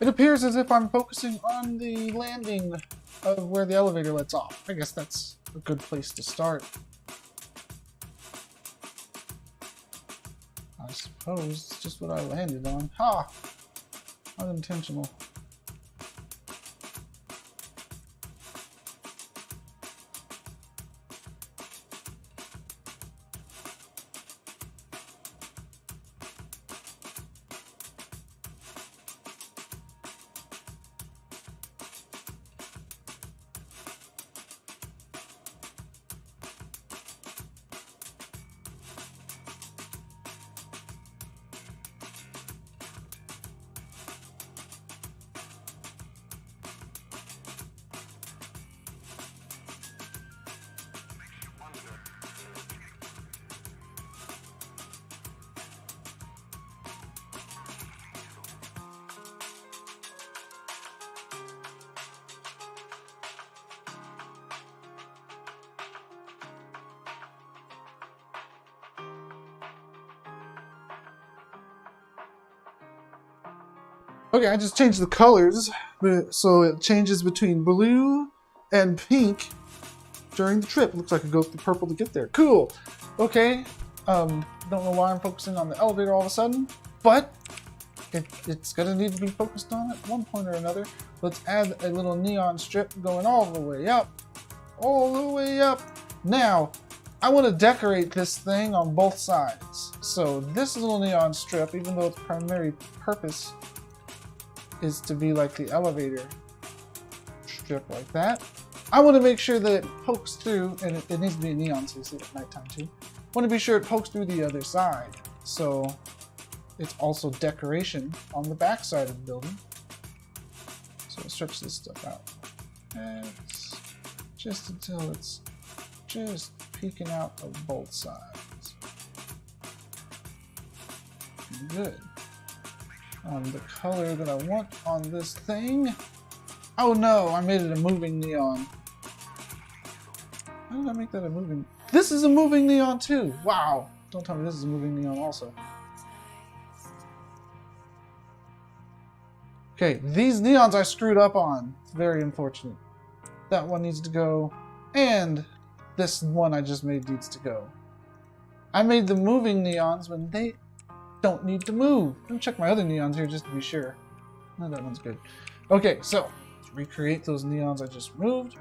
It appears as if I'm focusing on the landing of where the elevator lets off. I guess that's a good place to start. I suppose it's just what I landed on. Ha! Unintentional. Okay, I just changed the colors, so it changes between blue and pink during the trip. Looks like I go through purple to get there. Cool. Okay. Don't know why I'm focusing on the elevator all of a sudden, but it's gonna need to be focused on at one point or another. Let's add a little neon strip going all the way up. All the way up. Now, I want to decorate this thing on both sides. So this little neon strip, even though its primary purpose is to be like the elevator strip like that, I want to make sure that it pokes through, and it needs to be neon so you see it at nighttime too. I want to be sure it pokes through the other side, so it's also decoration on the back side of the building. So I'll stretch this stuff out. And it's just until it's just peeking out of both sides. Good. The color that I want on this thing. Oh no, I made it a moving neon. How did I make that a moving? This is a moving neon too. Wow. Don't tell me this is a moving neon also. Okay, these neons I screwed up on. It's very unfortunate. That one needs to go, and this one I just made needs to go. I made the moving neons when they don't need to move. Let me check my other neons here just to be sure. No, that one's good. Okay, so let's recreate those neons I just moved.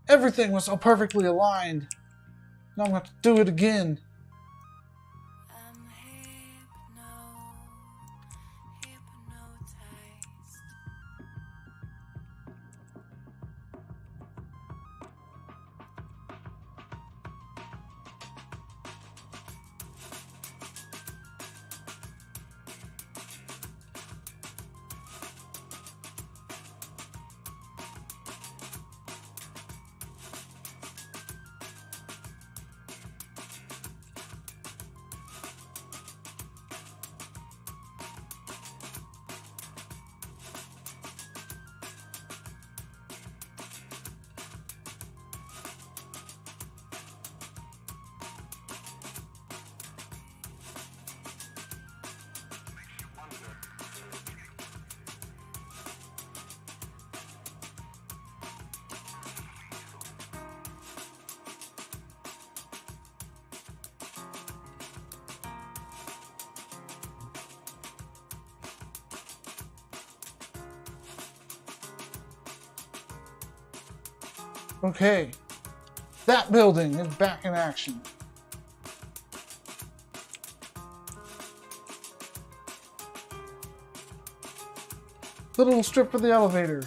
Everything was so perfectly aligned. Now I'm going to have to do it again. Okay, that building is back in action. The little strip for the elevator.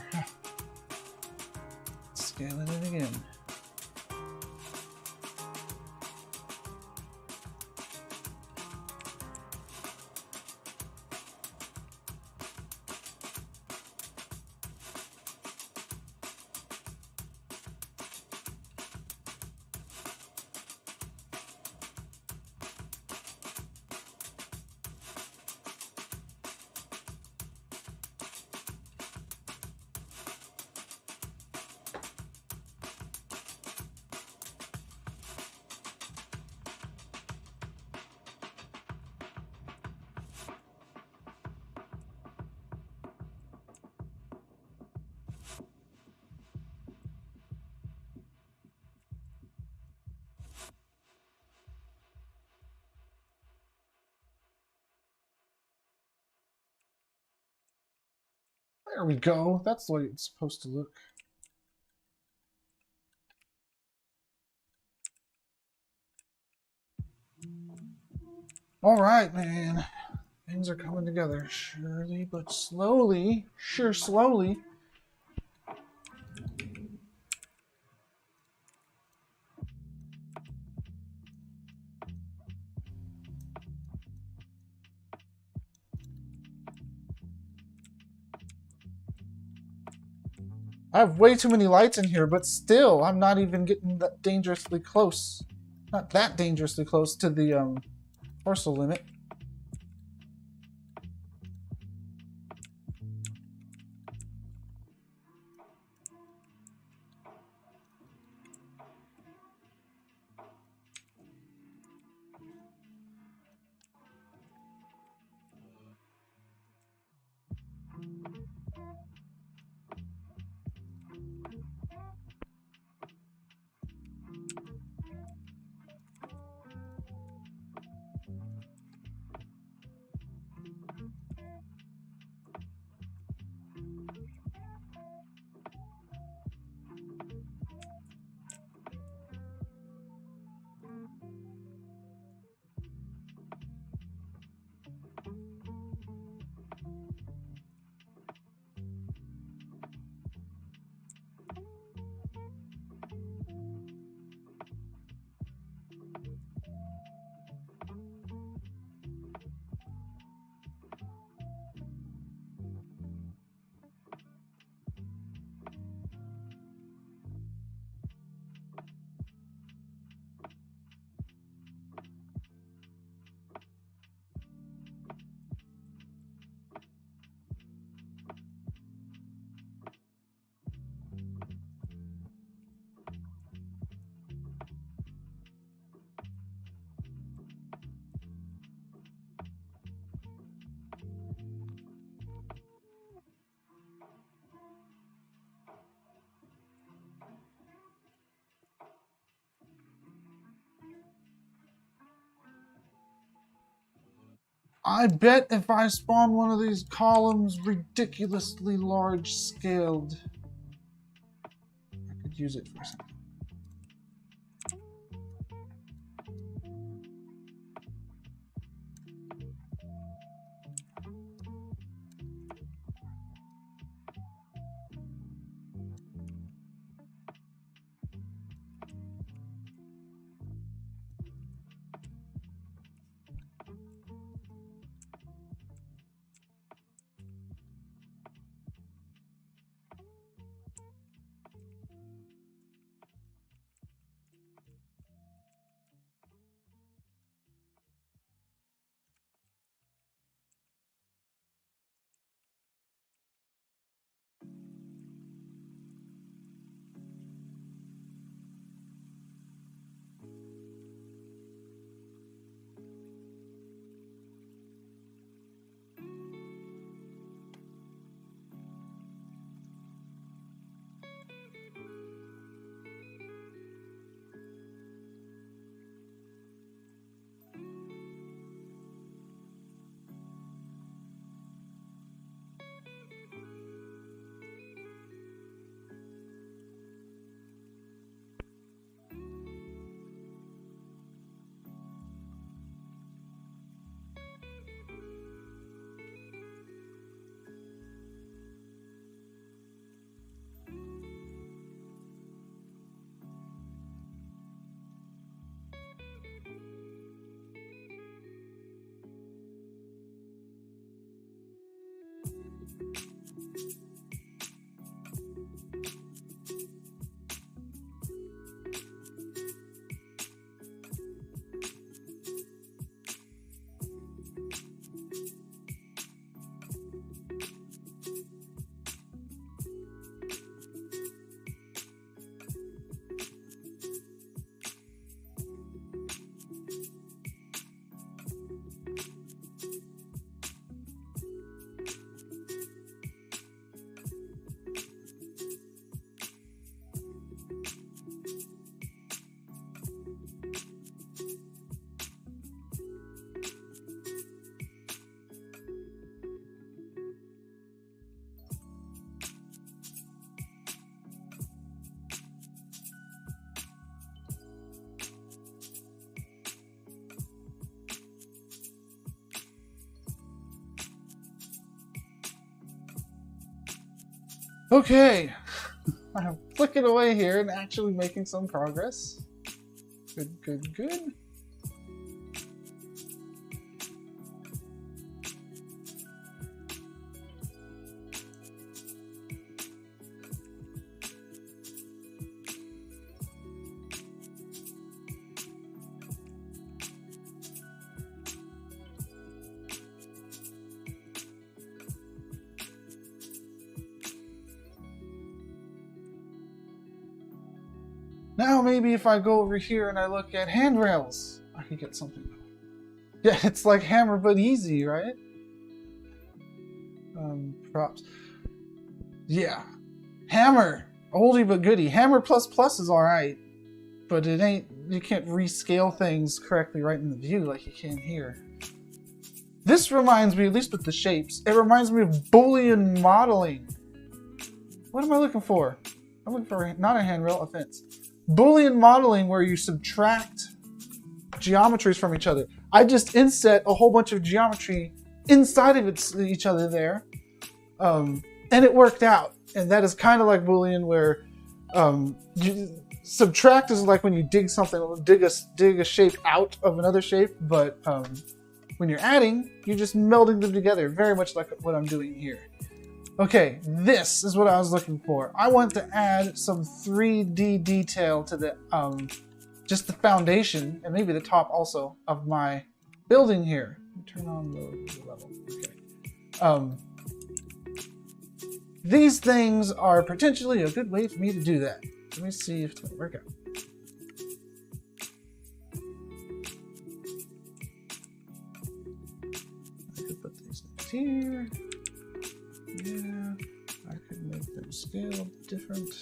Scaling it again. There we go. That's the way it's supposed to look. All right, man. Things are coming together. Surely, but slowly. Sure, slowly. I have way too many lights in here, but still, I'm not even getting that dangerously close. Not that dangerously close to the parcel limit. I bet if I spawn one of these columns ridiculously large scaled, I could use it for something. Okay, I'm flicking away here and actually making some progress. Good, good, good. Now maybe if I go over here and I look at handrails, I can get something. Yeah, it's like hammer but easy, right? Props. Yeah. Hammer! Oldie but goodie. Hammer plus plus is alright. But it ain't, you can't rescale things correctly right in the view like you can here. This reminds me, at least with the shapes, it reminds me of Boolean modeling. What am I looking for? I'm looking for not a handrail, a fence. Boolean modeling where you subtract geometries from each other. I just inset a whole bunch of geometry inside of each other there, and it worked out. And that is kind of like Boolean, where subtract is like when you dig something, dig a shape out of another shape, but when you're adding, you're just melding them together, very much like what I'm doing here. Okay, this is what I was looking for. I want to add some 3D detail to the just the foundation and maybe the top also of my building here. Turn on the level. Okay. These things are potentially a good way for me to do that. Let me see if it's going to work out. I could put these things here. Yeah, I could make them scale different.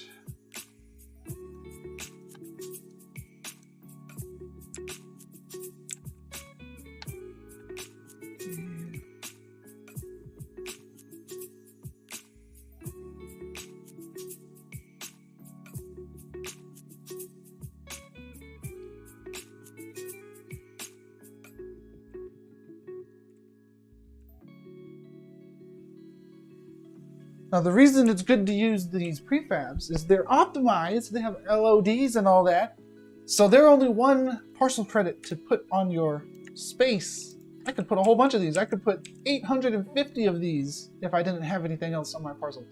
Now the reason it's good to use these prefabs is they're optimized, they have LODs and all that, so they're only one parcel credit to put on your space. I could put a whole bunch of these. I could put 850 of these if I didn't have anything else on my parcel.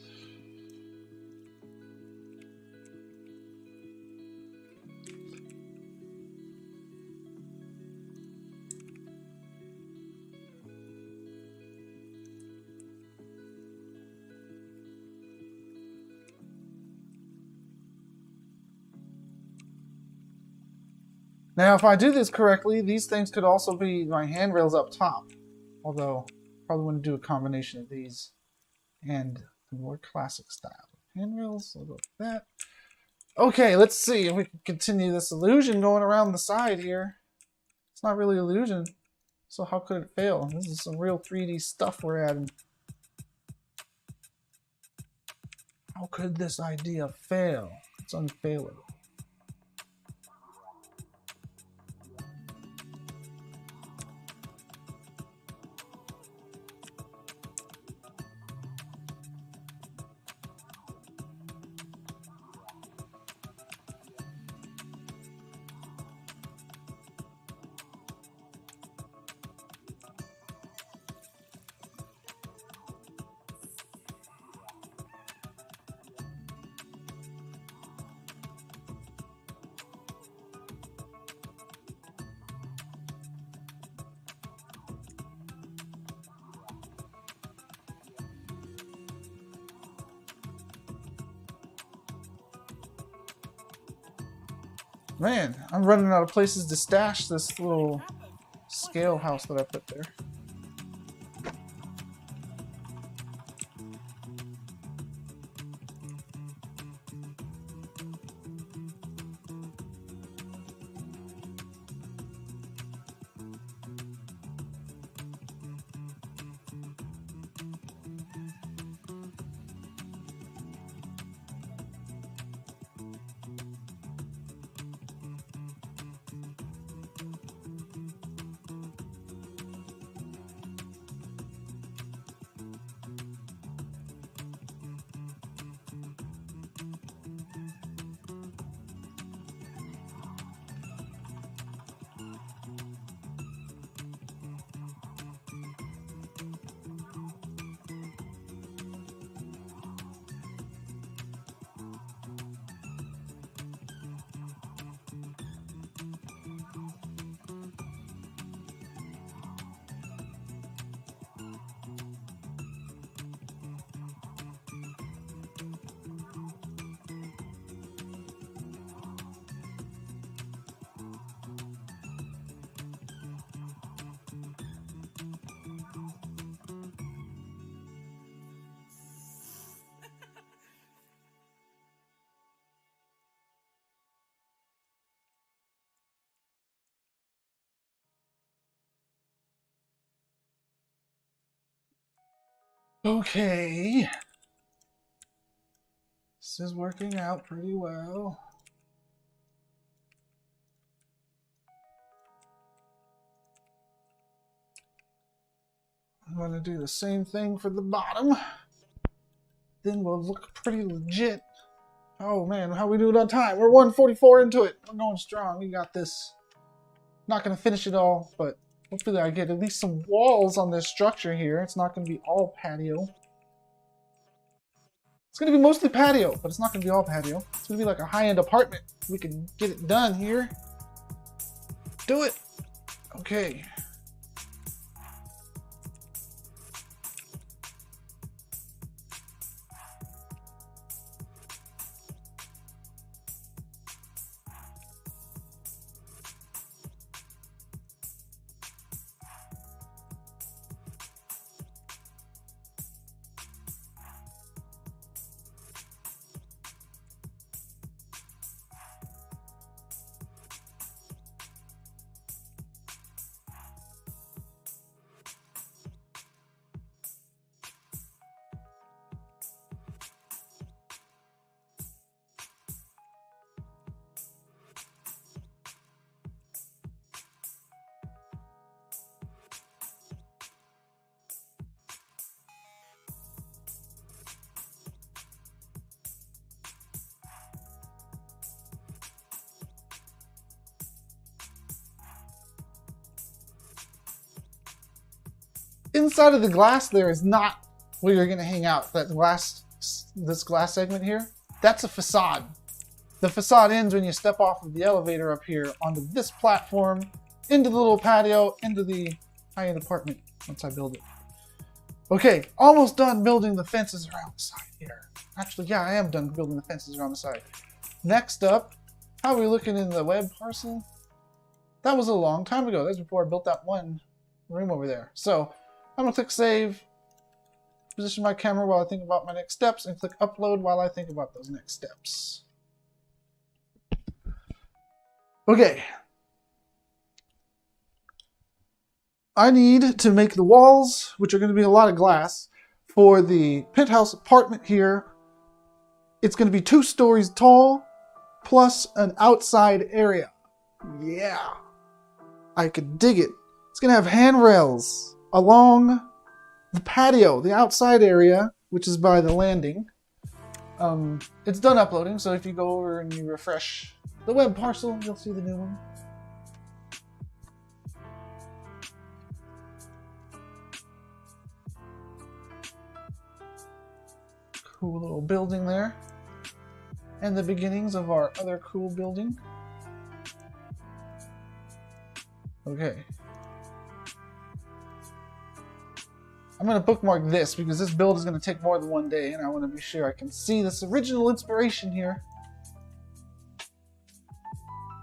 Now, if I do this correctly, these things could also be my handrails up top. Although, probably want to do a combination of these and the more classic style. Handrails, I'll go with that. Okay, let's see if we can continue this illusion going around the side here. It's not really illusion, so how could it fail? This is some real 3D stuff we're adding. How could this idea fail? It's unfailable. Man, I'm running out of places to stash this little scale house that I put there. Okay. This is working out pretty well. I'm going to do the same thing for the bottom. Then we'll look pretty legit. Oh man, how we doing on time? We're 1:44 into it. We're going strong. We got this. Not going to finish it all, but hopefully I get at least some walls on this structure here. It's not going to be all patio. It's going to be mostly patio, but it's not going to be all patio. It's going to be like a high-end apartment. We can get it done here. Do it. Okay. Inside of the glass there is not where you're going to hang out. That glass, this glass segment here, that's a facade. The facade ends when you step off of the elevator up here onto this platform, into the little patio, into the high-end apartment once I build it. Okay, almost done building the fences around the side here. Actually, yeah, I am done building the fences around the side. Next up, how are we looking in the web parcel? That was a long time ago. That's before I built that one room over there. So I'm going to click save, position my camera while I think about my next steps, and click upload while I think about those next steps. Okay. I need to make the walls, which are going to be a lot of glass, for the penthouse apartment here. It's going to be 2 stories tall, plus an outside area. Yeah. I could dig it. It's going to have handrails along the patio, the outside area, which is by the landing. It's done uploading, so if you go over and you refresh the web parcel, you'll see the new one. Cool little building there. And the beginnings of our other cool building. Okay. I'm going to bookmark this because this build is going to take more than one day, and I want to be sure I can see this original inspiration here.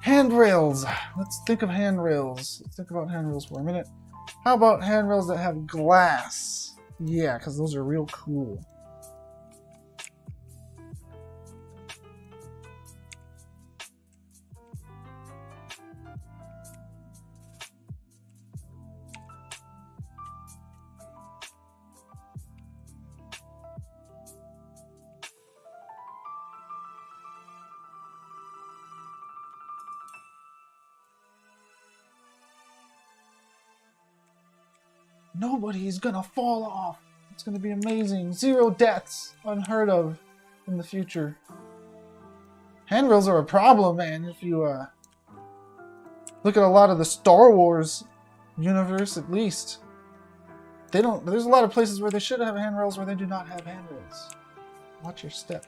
Handrails. Let's think of handrails. Let's think about handrails for a minute. How about handrails that have glass? Yeah, because those are real cool. Nobody's gonna fall off. It's gonna be amazing. 0 deaths, unheard of in the future. Handrails are a problem, man. If you look at a lot of the Star Wars universe, at least, they don't. There's a lot of places where they should have handrails where they do not have handrails. Watch your step.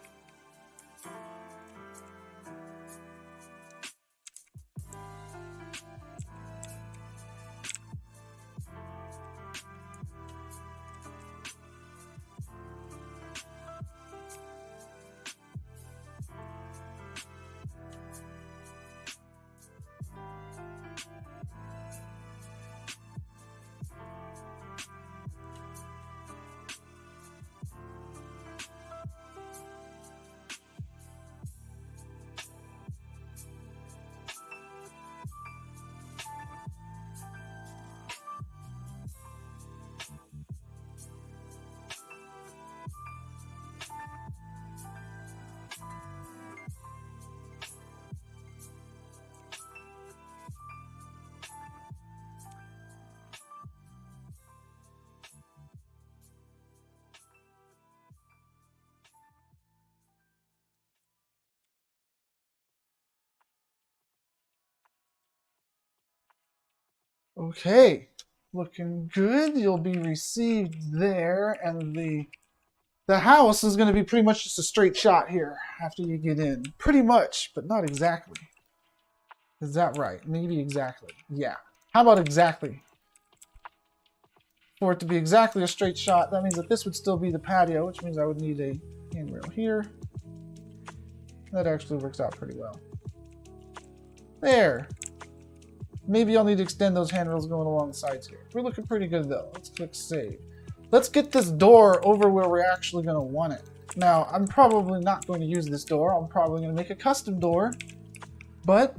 Okay, looking good. You'll be received there, and the house is going to be pretty much just a straight shot here after you get in. Pretty much, but not exactly. Is that right? Maybe exactly. Yeah. How about exactly? For it to be exactly a straight shot, that means that this would still be the patio, which means I would need a handrail here. That actually works out pretty well. There. Maybe I'll need to extend those handrails going along the sides here. We're looking pretty good though. Let's click save. Let's get this door over where we're actually going to want it. Now, I'm probably not going to use this door. I'm probably going to make a custom door. But...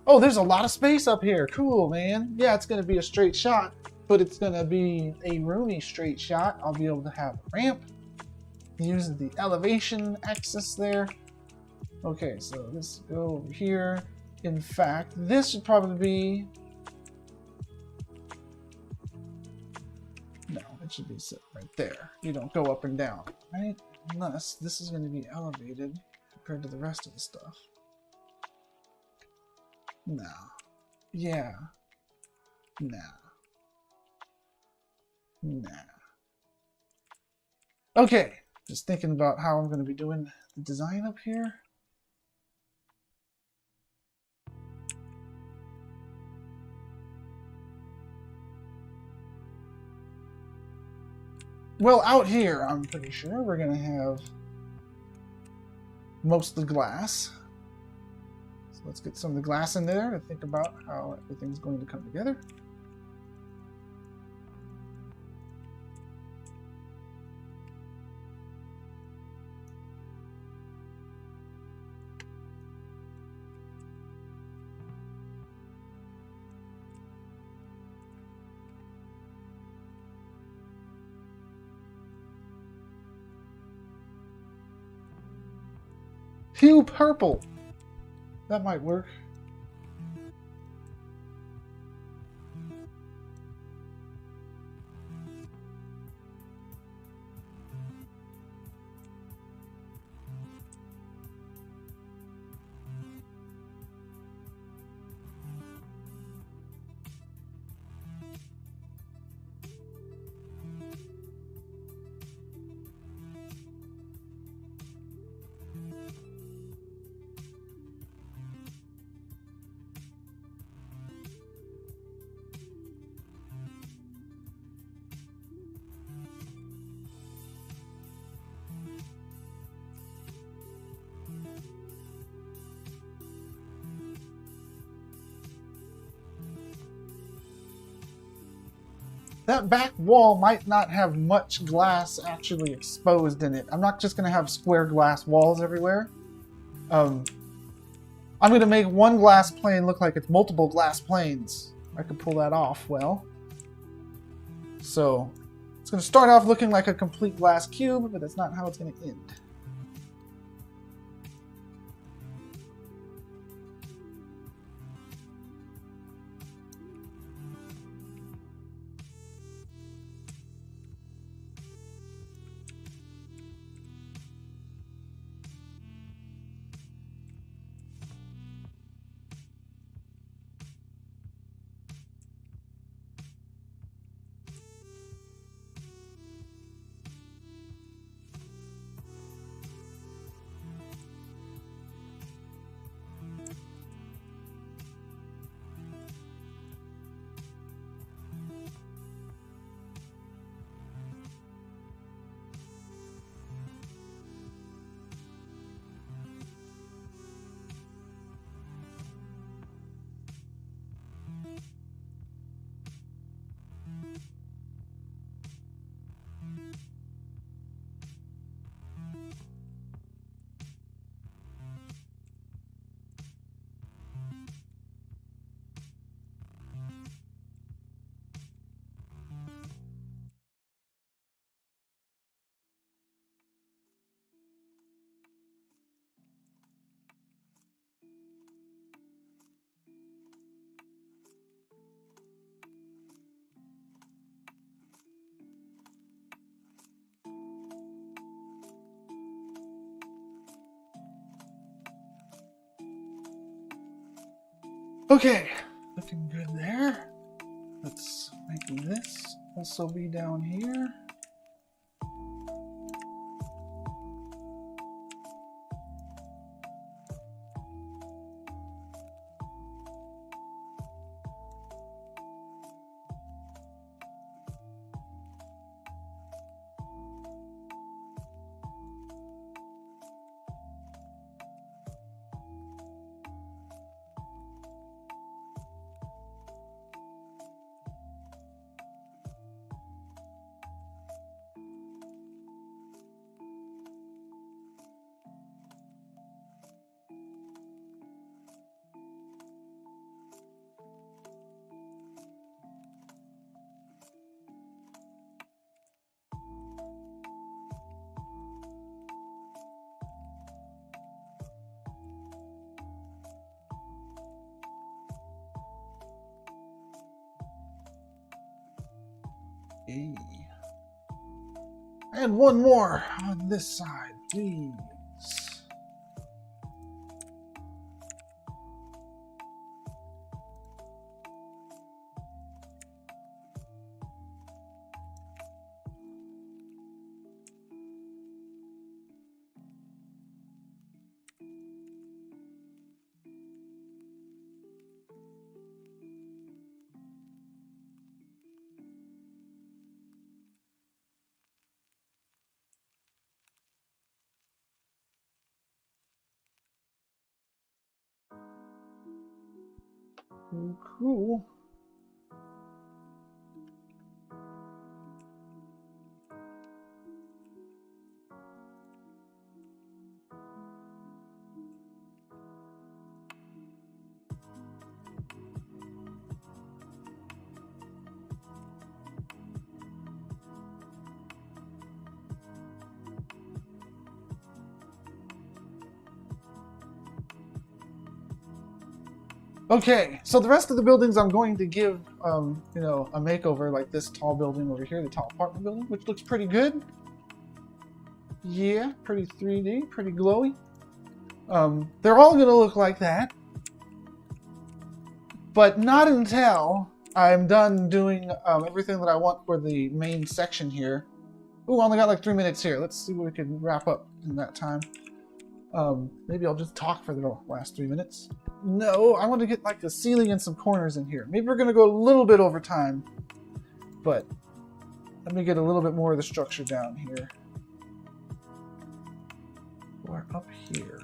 oh, there's a lot of space up here. Cool, man. Yeah, it's going to be a straight shot, but it's going to be a roomy straight shot. I'll be able to have a ramp. Use the elevation axis there. Okay, so this go over here. In fact, this should probably be... no, it should be set right there. You don't go up and down, right? Unless this is going to be elevated compared to the rest of the stuff. No. Yeah. Nah. Nah. Okay. Just thinking about how I'm going to be doing the design up here. Well, out here, I'm pretty sure we're going to have most of the glass. So let's get some of the glass in there to think about how everything's going to come together. Hue purple. That might work. That back wall might not have much glass actually exposed in it. I'm not just going to have square glass walls everywhere. I'm going to make one glass plane look like it's multiple glass planes. I could pull that off well. So it's going to start off looking like a complete glass cube, but that's not how it's going to end. Okay, Looking good there. Let's make this also be down here. Hey. And one more on this side, please. Oh, cool. Okay, so the rest of the buildings I'm going to give, you know, a makeover, like this tall building over here, the tall apartment building, which looks pretty good. Yeah, pretty 3D, pretty glowy. They're all going to look like that. But not until I'm done doing everything that I want for the main section here. Ooh, I only got like 3 minutes here. Let's see what we can wrap up in that time. Maybe I'll just talk for the last 3 minutes. No, I want to get like a ceiling and some corners in here. Maybe we're going to go a little bit over time, but let me get a little bit more of the structure down here. Or up here.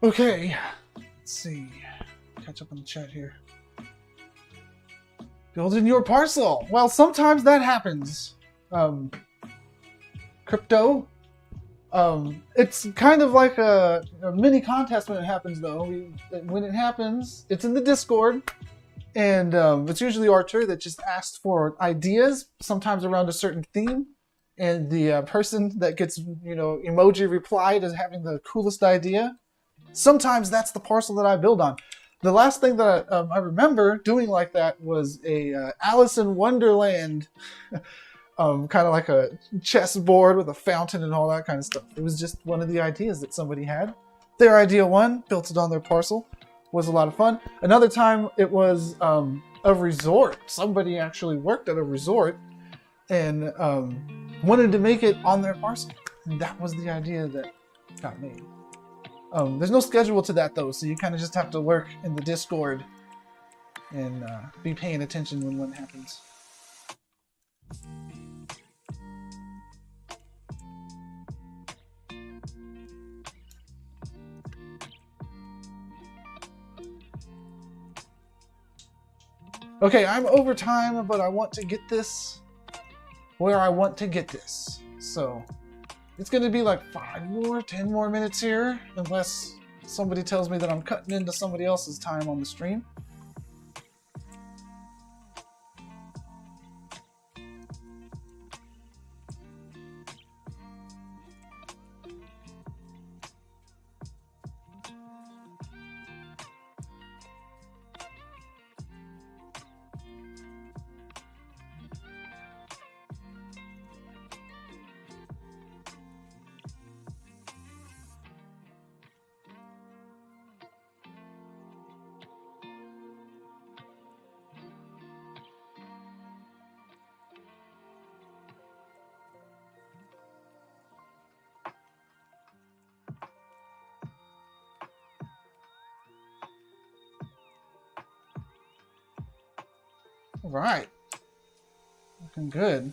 Okay, let's see. Catch up on the chat here. Building your parcel. Well, sometimes that happens. Crypto. It's kind of like a mini contest when it happens, though. When it happens, it's in the Discord, and it's usually Archer that just asks for ideas, sometimes around a certain theme, and the person that gets, emoji replied as having the coolest idea. Sometimes that's the parcel that I build on. The last thing that I remember doing like that was a Alice in Wonderland, kind of like a chessboard with a fountain and all that kind of stuff. It was just one of the ideas that somebody had. Their idea won, built it on their parcel. Was a lot of fun. Another time it was a resort. Somebody actually worked at a resort and wanted to make it on their parcel. And that was the idea that got made. There's no schedule to that, though, so you kind of just have to lurk in the Discord and be paying attention when one happens. Okay, I'm over time, but I want to get this where I want to get this. So it's going to be like 10 more minutes here, unless somebody tells me that I'm cutting into somebody else's time on the stream. All right, looking good.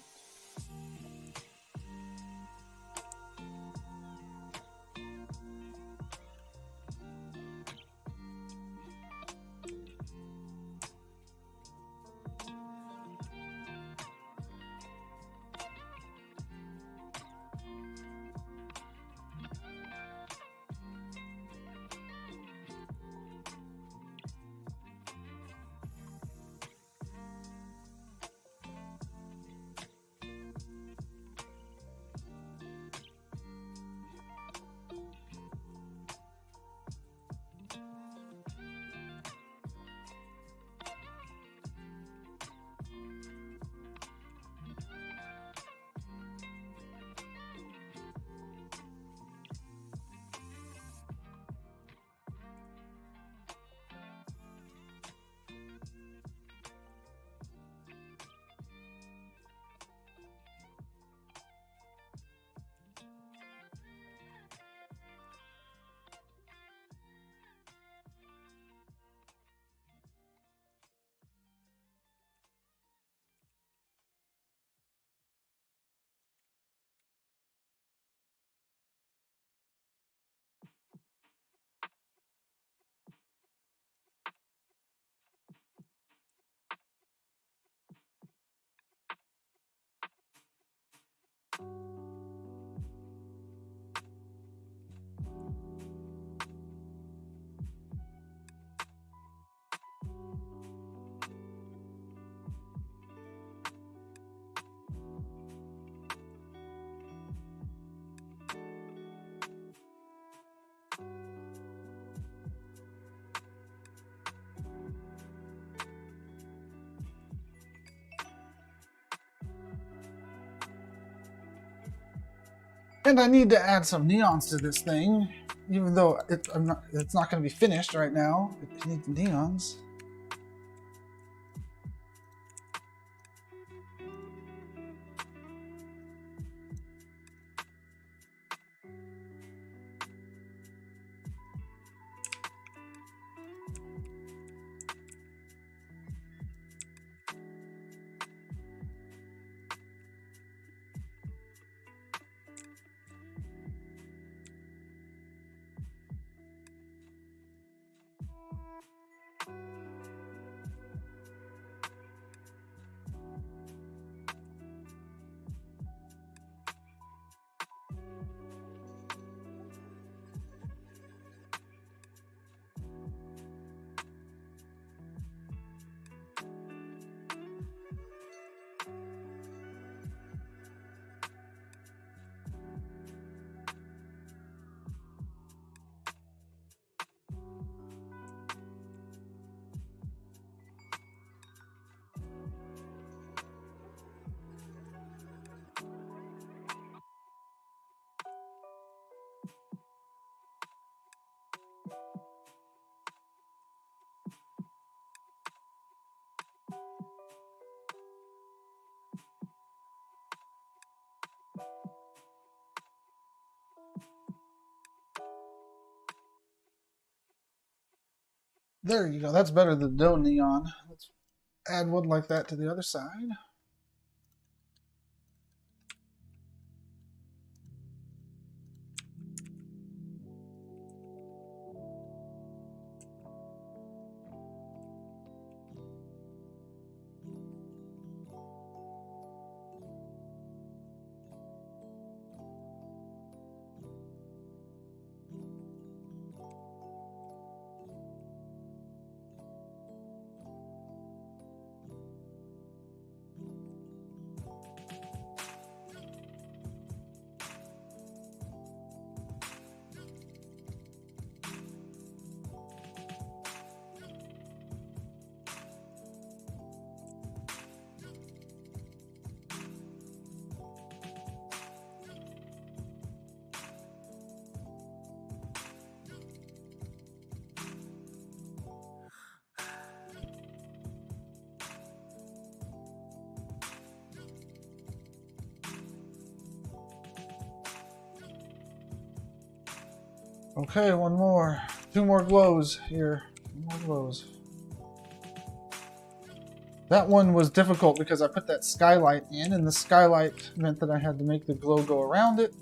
And I need to add some neons to this thing, even though it's not going to be finished right now. It needs neons. There you go. That's better than no neon. Let's add one like that to the other side. Okay, one more. 2 more glows here. 2 more glows. That one was difficult because I put that skylight in, and the skylight meant that I had to make the glow go around it.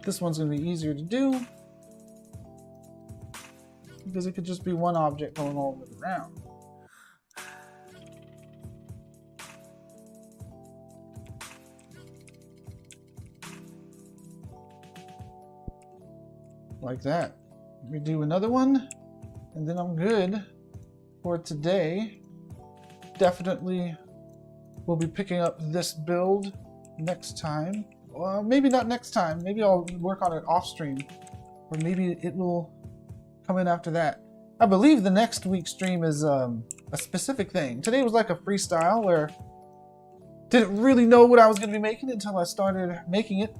This one's going to be easier to do because it could just be one object going all the way around. Like that. Let me do another one, and then I'm good for today. Definitely will be picking up this build next time. Well, maybe not next time. Maybe I'll work on it off stream, or maybe it will come in after that. I believe the next week's stream is a specific thing. Today was like a freestyle where didn't really know what I was going to be making until I started making it.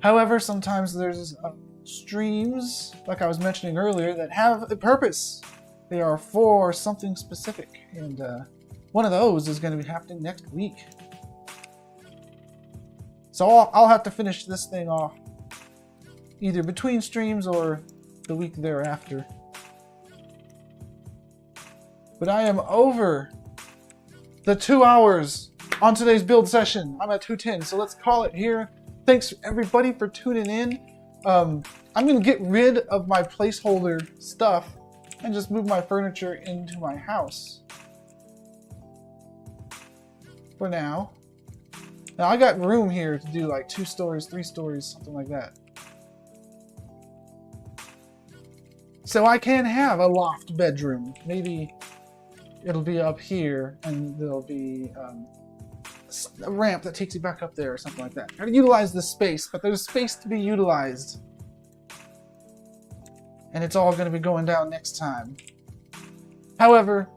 However, sometimes there's streams, like I was mentioning earlier, that have a purpose. They are for something specific, and one of those is going to be happening next week. So I'll have to finish this thing off either between streams or the week thereafter. But I am over the 2 hours on today's build session. I'm at 2:10, so let's call it here. Thanks everybody for tuning in. I'm going to get rid of my placeholder stuff and just move my furniture into my house for now. Now I got room here to do like 2 stories, 3 stories, something like that. So I can have a loft bedroom. Maybe it'll be up here and there'll be a ramp that takes you back up there or something like that. I gotta utilize this space, but there's space to be utilized. And it's all gonna be going down next time. However,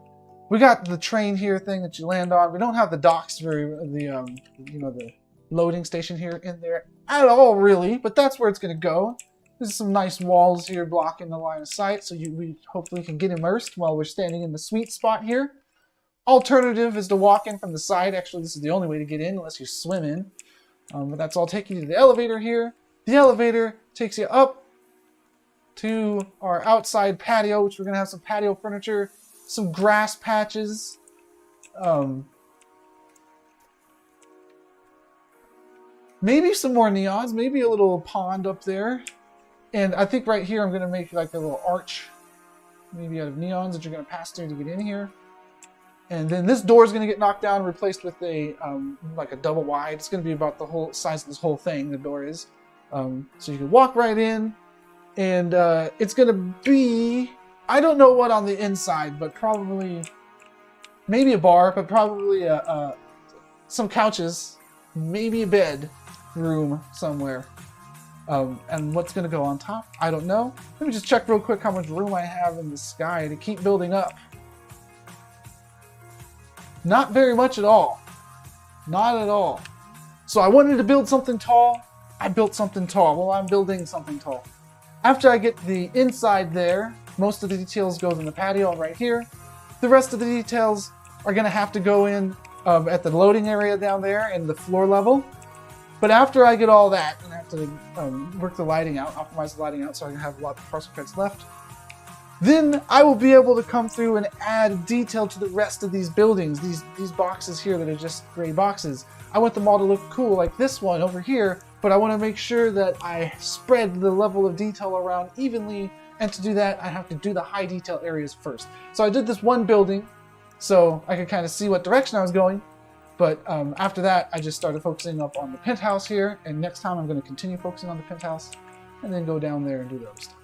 we got the train here thing that you land on. We don't have the docks the loading station here in there at all, really, but that's where it's gonna go. There's some nice walls here blocking the line of sight, so we hopefully can get immersed while we're standing in the sweet spot here. Alternative is to walk in from the side. Actually, this is the only way to get in unless you swim in. But that's all taking you to the elevator here. The elevator takes you up to our outside patio, which we're going to have some patio furniture, some grass patches. Maybe some more neons, maybe a little pond up there. And I think right here I'm going to make like a little arch, maybe out of neons that you're going to pass through to get in here. And then this door is going to get knocked down and replaced with a like a double wide. It's going to be about the whole size of this whole thing, the door is. So you can walk right in, and it's going to be, I don't know what on the inside, but probably, maybe a bar, but probably some couches, maybe a bed room somewhere. And what's going to go on top, I don't know. Let me just check real quick how much room I have in the sky to keep building up. Not very much at all. Not at all. So I wanted to build something tall. I built something tall. Well, I'm building something tall. After I get the inside there, most of the details goes in the patio right here. The rest of the details are going to have to go in at the loading area down there in the floor level. But after I get all that, and I have to work the lighting out, optimize the lighting out so I can have a lot of parcel cards left, then I will be able to come through and add detail to the rest of these buildings, these boxes here that are just gray boxes. I want them all to look cool like this one over here, but I want to make sure that I spread the level of detail around evenly, and to do that I have to do the high detail areas first. So I did this one building so I could kind of see what direction I was going, but after that I just started focusing up on the penthouse here, and next time I'm going to continue focusing on the penthouse and then go down there and do the other stuff.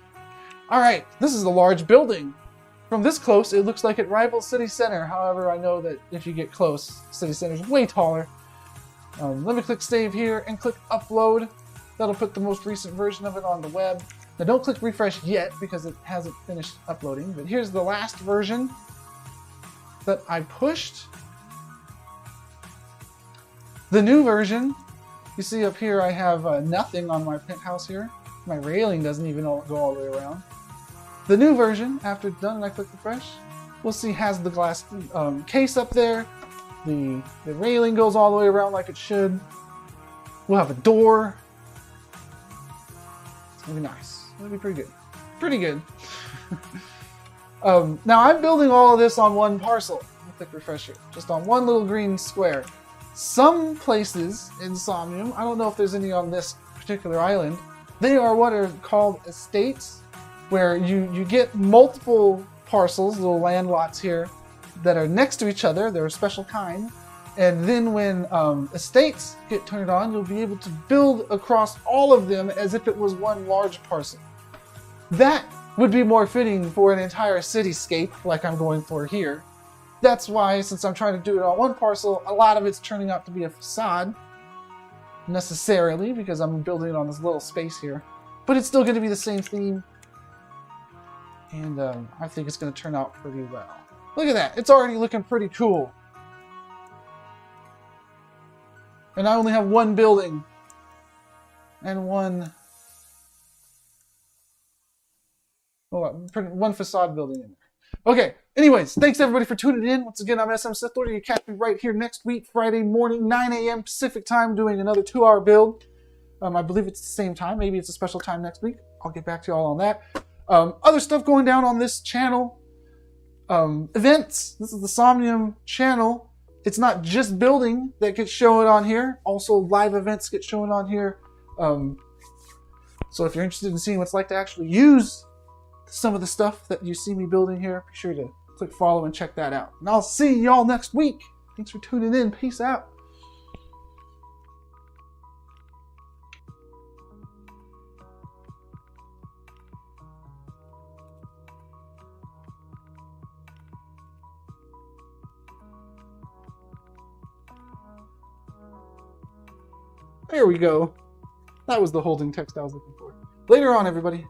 Alright, this is a large building. From this close, it looks like it rivals City Center. However, I know that if you get close, City Center is way taller. Let me click save here and click upload. That'll put the most recent version of it on the web. Now don't click refresh yet because it hasn't finished uploading, but here's the last version that I pushed. The new version, you see up here I have nothing on my penthouse here. My railing doesn't even go all the way around. The new version, after it's done and I click refresh, we'll see has the glass case up there. The railing goes all the way around like it should. We'll have a door. It's gonna be nice. It's gonna be pretty good. Pretty good. Now I'm building all of this on one parcel. I'll click refresh here. Just on one little green square. Some places in Somnium, I don't know if there's any on this particular island, they are what are called estates, where you get multiple parcels, little land lots here, that are next to each other. They're a special kind. And then when estates get turned on, you'll be able to build across all of them as if it was one large parcel. That would be more fitting for an entire cityscape like I'm going for here. That's why, since I'm trying to do it on one parcel, a lot of it's turning out to be a facade. Necessarily, because I'm building it on this little space here. But it's still going to be the same theme. And I think it's going to turn out pretty well. Look at that. It's already looking pretty cool. And I only have one building. And one facade building in there. Okay, anyways, thanks everybody for tuning in. Once again, I'm SM Sith Lord. You can catch me right here next week, Friday morning, 9 a.m. Pacific time, doing another 2-hour build. I believe it's the same time. Maybe it's a special time next week. I'll get back to you all on that. Other stuff going down on this channel. Events. This is the Somnium channel. It's not just building that gets shown on here. Also, live events get shown on here. So if you're interested in seeing what it's like to actually use some of the stuff that you see me building here, be sure to click follow and check that out. And I'll see y'all next week. Thanks for tuning in. Peace out. There we go. That was the holding text I was looking for. Later on, everybody.